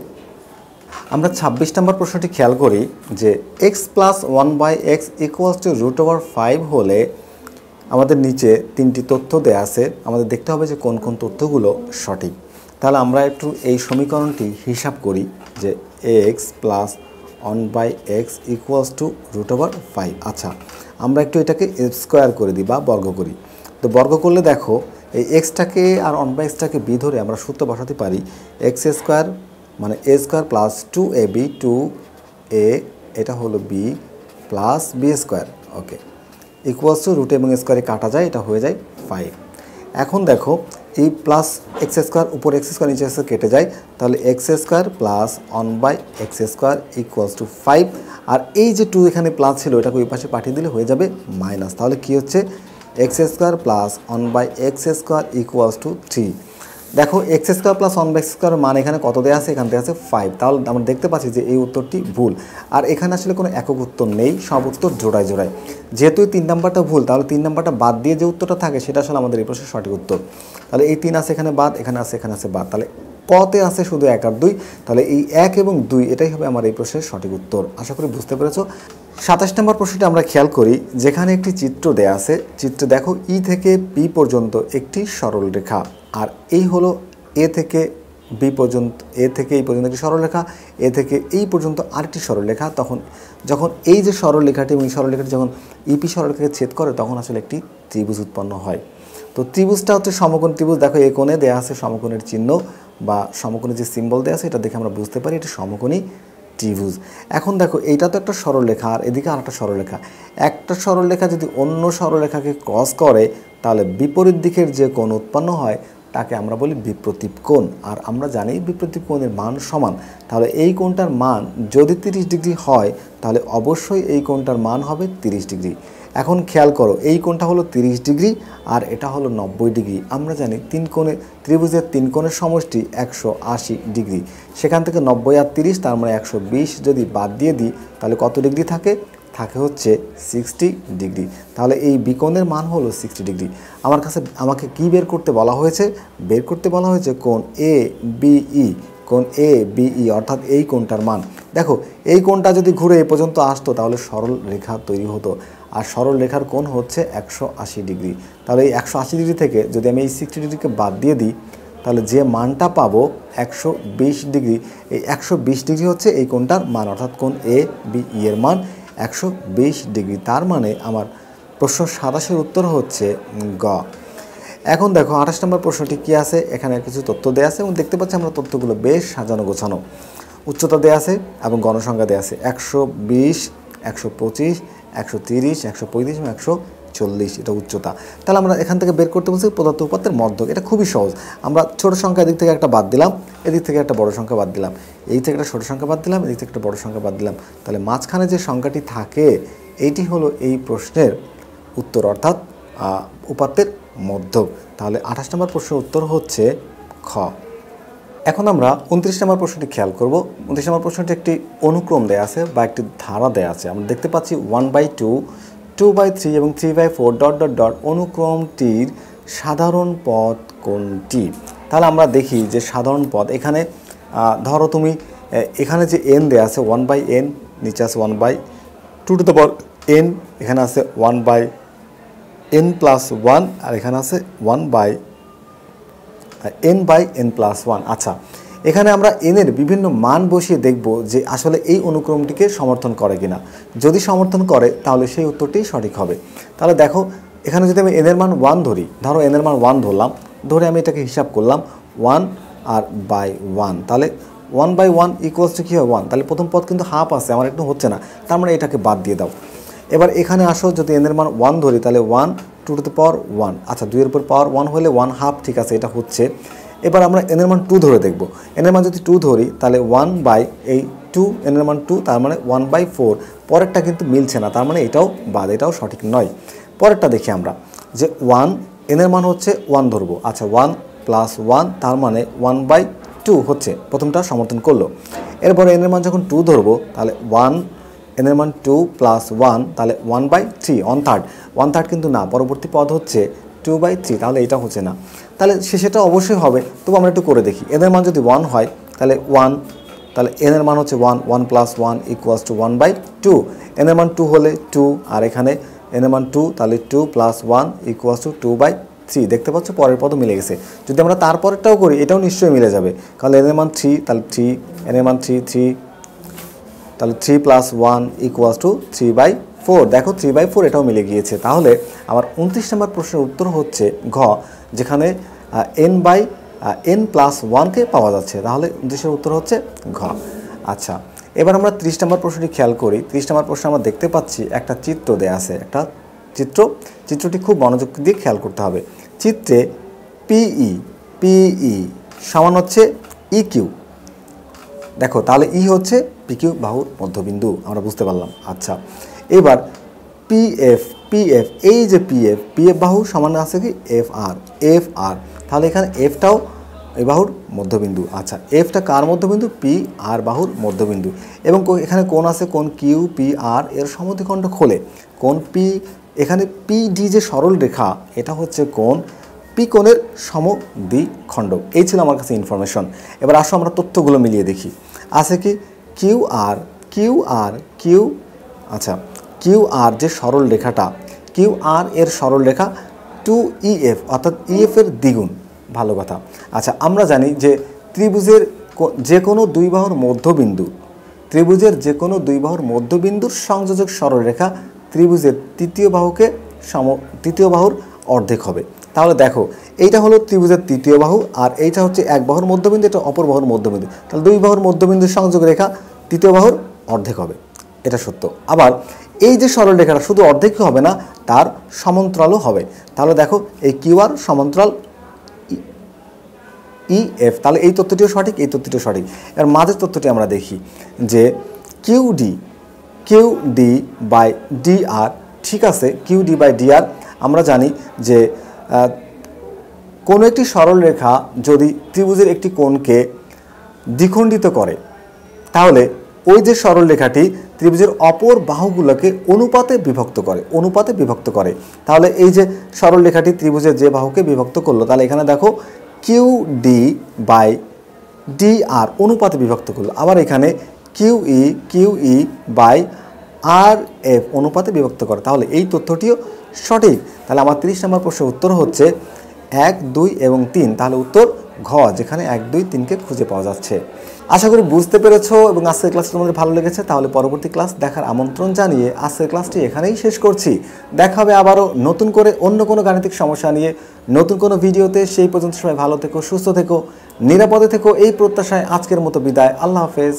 আমরা 26 নম্বর প্রশ্নটি খেয়াল করি যে x + 1/x = √5 হলে আমাদের নিচে 3টি তথ্য দেয়া আছে, আমাদের দেখতে হবে যে কোন কোন তথ্যগুলো সঠিক। তাহলে আমরা একটু এই সমীকরণটি হিসাব করি যে x + 1/x ইকুয়ালস টু √5। আচ্ছা, আমরা একটু এটাকে স্কোয়ার করে দিই বা বর্গ করি। তো বর্গ করলে দেখো এই এক্সটাকে আর 1/xটাকে বি ধরে আমরা সূত্র বসাতে পারি এক্স স্কোয়ার মানে এ স্কোয়ার প্লাস 2ab 2a এটা হলো b plus b square okay equals to root এবং স্কোয়ারে কাটা যায়, এটা হয়ে যায় 5। এখন দেখো এই প্লাস এক্স স্কোয়ার উপর এক্স স্কোয়ার নিচে এসে কেটে যায়, তাহলে x square plus 1/x square equals to 5। আর এই যে 2 এখানে প্লাস ছিল এটাকে ওই পাশে পাঠিয়ে দিলে হয়ে যাবে মাইনাস। তাহলে কি হচ্ছে x square plus 1/x square equals to 3। দেখো x square plus 1/x square মান এখানে কত দেওয়া আছে, এখান থেকে আছে 5। তাহলে আমরা দেখতে পাচ্ছি যে এই উত্তরটি ভুল। আর এখানে আসলে কোনো একক উত্তর নেই, সব উত্তর জোড়ায় জোড়ায়। যেহেতু 3 নাম্বারটা ভুল, তাহলে 3 নাম্বারটা বাদ দিয়ে যে উত্তরটা থাকে সেটা আসলে আমাদের এই প্রশ্নের সঠিক উত্তর। তাহলে এই 3 আছে এখানে বাদ, এখানে আছে বাদ, তাহলে কতে আছে শুধু 1 আর 2। তাহলে এই 1 এবং 2 এটাই হবে আমার এই প্রশ্নের সঠিক উত্তর। আশা করি বুঝতে পেরেছো। 27 নম্বর প্রশ্নটি আমরা খেয়াল করি, যেখানে একটি চিত্র দেয়া আছে। চিত্রে দেখো ই থেকে পি পর্যন্ত একটি সরল রেখা, আর এই হলো এ থেকে বি পর্যন্ত, এ থেকে এই পর্যন্ত একটি সরলরেখা, এ থেকে এই পর্যন্ত আরেকটি সরলরেখা। যখন এই যে সরলরেখাটি এবং এই সরলরেখাটি যখন ইপি সরলরেখাকে ছেদ করে তখন আসলে একটি ত্রিভুজ উৎপন্ন হয়। তো ত্রিভুজটা হচ্ছে সমকোণ ত্রিভুজ। দেখো এই কোণে দেওয়া আছে সমকোণের চিহ্ন বা সমকোণের যে সিম্বল দেওয়া আছে এটা দেখে আমরা বুঝতে পারি এটা সমকোণী ত্রিভুজ। এখন দেখো এইটা তো একটা সরলরেখা আর এদিকে আর একটা সরলরেখা। একটা সরলরেখা যদি অন্য সরলরেখাকে ক্রস করে তাহলে বিপরীত দিকের যে কোণ উৎপন্ন হয় তাকে আমরা বলি বিপ্রতীপ কোণ। আর আমরা জানি বিপ্রতীপ কোণের মান সমান। তাহলে এই কোণটার মান যদি 30 ডিগ্রি হয় তাহলে অবশ্যই এই কোণটার মান হবে 30 ডিগ্রি। এখন খেয়াল করো এই কোণটা হলো 30 ডিগ্রি আর এটা হলো 90 ডিগ্রি। আমরা জানি ত্রিভুজের 3 কোণের সমষ্টি 180 ডিগ্রি। সেখান থেকে 90 আর 30 তার মানে 120 যদি বাদ দিয়ে দিই তাহলে কত ডিগ্রি থাকে হচ্ছে 60 ডিগ্রি। তাহলে এই বিকোণের মান হলো 60 ডিগ্রি। আমাকে কি বের করতে বলা হয়েছে? বের করতে বলা হয়েছে কোণ এ বিই, কোণ এ বিই অর্থাৎ এই কোণটার মান। দেখো এই কোণটা যদি ঘুরে এ পর্যন্ত আসতো তাহলে সরল রেখা তৈরি হতো, আর সরল রেখার কোণ হচ্ছে 180 ডিগ্রি। তাহলে এই 180 ডিগ্রি থেকে যদি আমি এই 60 ডিগ্রিকে বাদ দিয়ে দিই তাহলে যে মানটা পাবো 120 ডিগ্রি। এই 120 ডিগ্রি হচ্ছে এই কোণটার মান, অর্থাৎ কোণ এ বিই এর মান 120 ডিগ্রি। তার মানে আমার প্রশ্ন 27 উত্তর হচ্ছে গ। এখন দেখো 28 নম্বর প্রশ্নটি কি আছে, এখানে কিছু তথ্য দেওয়া আছে এবং দেখতে পাচ্ছি আমরা তথ্যগুলো বেশ সাজানো গোছানো। উচ্চতা দেওয়া আছে এবং গণসংখ্যা দেওয়া আছে 120, 125, 130, 135 এবং 140 এটা উচ্চতা। তাহলে আমরা এখান থেকে বের করতে বলছি পদার্থ উপাত্তের মধ্যক। এটা খুবই সহজ। আমরা ছোট সংখ্যা এদিক থেকে একটা বাদ দিলাম, এদিক থেকে একটা বড় সংখ্যা বাদ দিলাম, এই থেকে একটা ছোট সংখ্যা বাদ দিলাম, এদিক থেকে একটা বড় সংখ্যা বাদ দিলাম। তাহলে মাঝখানে যে সংখ্যাটি থাকে এইটি হলো এই প্রশ্নের উত্তর, অর্থাৎ উপাত্তের মধ্যক। তাহলে 28 নম্বর প্রশ্নের উত্তর হচ্ছে খ। এখন আমরা 29 নম্বর প্রশ্নটি খেয়াল করব। 29 নম্বর প্রশ্নটি একটি অনুক্রম দেয়া আছে বা একটি ধারা দেয়া আছে। আমরা দেখতে পাচ্ছি 1/2, 2/3 এবং 3/4 ... অনুক্রমটির সাধারণ পদ কোনটি? তাহলে আমরা দেখি যে সাধারণ পদ এখানে ধরো তুমি এখানে যে n দেয়া আছে 1/n, নিচে আছে 1/2n, এখানে আছে 1/n+1 আর এখানে আছে 1/n+1। আচ্ছা, এখানে আমরা n এর বিভিন্ন মান বসিয়ে দেখব যে আসলে এই অনুক্রমটিকে সমর্থন করে কিনা। যদি সমর্থন করে তাহলে সেই উত্তরটি সঠিক হবে। তাহলে দেখো এখানে যদি আমি n এর মান 1 ধরি, ধরো n এর মান 1 ধরলাম, ধরে আমি এটাকে হিসাব করলাম 1 আর বাই 1, তাহলে 1/1 ইকুয়ালস টু কী হয় 1। তাহলে প্রথম পদ কিন্তু হাফ আছে, আমার একটু হচ্ছে না, তার মানে এটাকে বাদ দিয়ে দাও। এবার এখানে আসো, যদি n এর মান 1 ধরি তাহলে 1 2 টু দ্য পাওয়ার 1। আচ্ছা, 2 এর উপর পাওয়ার 1 হলে 1/2, ঠিক আছে, এটা হচ্ছে। এবার আমরা n এর মান 2 ধরে দেখব। n এর মান যদি 2 ধরি তাহলে 1/2, n এর মান 2 তার মানে 1/4। পরেরটা কিন্তু মিলছে না, তার মানে এটাও বাদ, এটাও সঠিক নয়। পরেরটা দেখি আমরা যে 1, n এর মান হচ্ছে 1 ধরবো। আচ্ছা, 1+1 তার মানে 1/2 হচ্ছে, প্রথমটা সমর্থন করলো। এরপরে n এর মান যখন 2 ধরবো তাহলে n এর মান 2+1 তাহলে 1/3, 1/3 কিন্তু না, পরবর্তী পদ হচ্ছে 2/3, তাহলে এটা হচ্ছে না। তাহলে সেটা অবশ্যই হবে, তবু আমরা একটু করে দেখি। n এর মান যদি 1 হয় তাহলে 1, তাহলে n এর মান হচ্ছে 1, 1+1 ইকুয়ালস টু 1/2। n এর মান 2 হলে 2, আর এখানে n এর মান 2 তাহলে 2+1 ইকুয়ালস টু 2/3। দেখতে পাচ্ছ পরের পদও মিলে গেছে। যদি আমরা তারপরেরটাও করি এটাও নিশ্চয়ই মিলে যাবে, কারণ n এর মান 3 তাহলে 3, n এর মান 3, তাহলে 3+1 = 3/4। দেখো 3/4 এটাও মিলে গিয়েছে। তাহলে আমার 29 নম্বর প্রশ্নের উত্তর হচ্ছে ঘ, যেখানে n/n+1কে পাওয়া যাচ্ছে। তাহলে 29-এর উত্তর হচ্ছে ঘ। আচ্ছা, এবার আমরা 30 নম্বর প্রশ্নটি খেয়াল করি। 30 নম্বর প্রশ্নে আমরা দেখতে পাচ্ছি একটা চিত্র দেয়া আছে, একটা চিত্রটি খুব মনোযোগ দিয়ে খেয়াল করতে হবে। চিত্রে পিই সমান হচ্ছে ইকিউ। দেখো তাহলে ই হচ্ছে পিকিউ বাহুর মধ্যবিন্দু, আমরা বুঝতে পারলাম। আচ্ছা, এবার পিএফ এই যে পিএফ বাহু সমান আছে কি এফ আর, তাহলে এখানে এফটাও এই বাহুর মধ্যবিন্দু। আচ্ছা, এফটা কার মধ্যবিন্দু? পি আর বাহুর মধ্যবিন্দু। এবং এখানে কোণ আছে, কোণ কিউ পি আর এর সমদ্বিখণ্ড খোলে। কোণ পি, এখানে পিডি যে সরল রেখা, এটা হচ্ছে কোণ পি কোণের সমদ্বিখণ্ড। এই ছিল আমার কাছে ইনফরমেশন। এবার আসো আমরা তথ্যগুলো মিলিয়ে দেখি। আছে কি কিউ আর, আচ্ছা কিউ আর যে সরল রেখাটা, কিউ আর এর সরল রেখা 2EF, অর্থাৎ EF এর দ্বিগুণ। ভালো কথা। আচ্ছা, আমরা জানি যে ত্রিভুজের যে কোনো দুই বাহুর মধ্যবিন্দুর সংযোজক সরলরেখা ত্রিভুজের তৃতীয় বাহুর অর্ধেক হবে। তাহলে দেখো এইটা হলো ত্রিভুজের তৃতীয় বাহু, আর এইটা হচ্ছে এক বাহুর মধ্যবিন্দু, এটা অপর বাহুর মধ্যবিন্দু। তাহলে দুই বাহুর মধ্যবিন্দুর সংযোগ রেখা তৃতীয় বাহুর অর্ধেক হবে, এটা সত্য। আবার এই যে সরল রেখাটা শুধু অর্ধেকই হবে না, তার সমান্তরালও হবে। তাহলে দেখো এই কিউআর সমান্তরাল ইএফ, তাহলে এই তথ্যটিও সঠিক, এই তথ্যটিও সঠিক। এর মাঝের তথ্যটি আমরা দেখি যে কিউডি বাই ডিআর, ঠিক আছে, কিউডি বাই ডিআর। আমরা জানি যে কোনো একটি সরল রেখা যদি ত্রিভুজের একটি কোণকে দ্বিখণ্ডিত করে, তাহলে ওই যে সরল রেখাটি ত্রিভুজের অপর বাহুগুলোকে অনুপাতে বিভক্ত করে। তাহলে এই যে সরল রেখাটি ত্রিভুজের যে বাহুকে বিভক্ত করলো, তাহলে এখানে দেখো কিউডি বাই ডিআর অনুপাতে বিভক্ত করলো। আবার এখানে কিউই বাই আর এফ অনুপাতে বিভক্ত করে। তাহলে এই তথ্যটিও সঠিক। তাহলে আমার 30 নম্বর প্রশ্নের উত্তর হচ্ছে 1, 2 এবং 3। তাহলে উত্তর ঘ, যেখানে 1, 2, 3কে খুঁজে পাওয়া যাচ্ছে। আশা করি বুঝতে পেরেছো এবং আজকের ক্লাসটি তোমাদের ভালো লেগেছে। তাহলে পরবর্তী ক্লাস দেখার আমন্ত্রণ জানিয়ে আজকের ক্লাসটি এখানেই শেষ করছি। দেখা হবে আবারও নতুন করে অন্য কোনো গাণিতিক সমস্যা নিয়ে নতুন কোনো ভিডিওতে। সেই পর্যন্ত সবাই ভালো থেকো, সুস্থ থেকো, নিরাপদে থেকো, এই প্রত্যাশায় আজকের মতো বিদায়। আল্লাহ হাফেজ।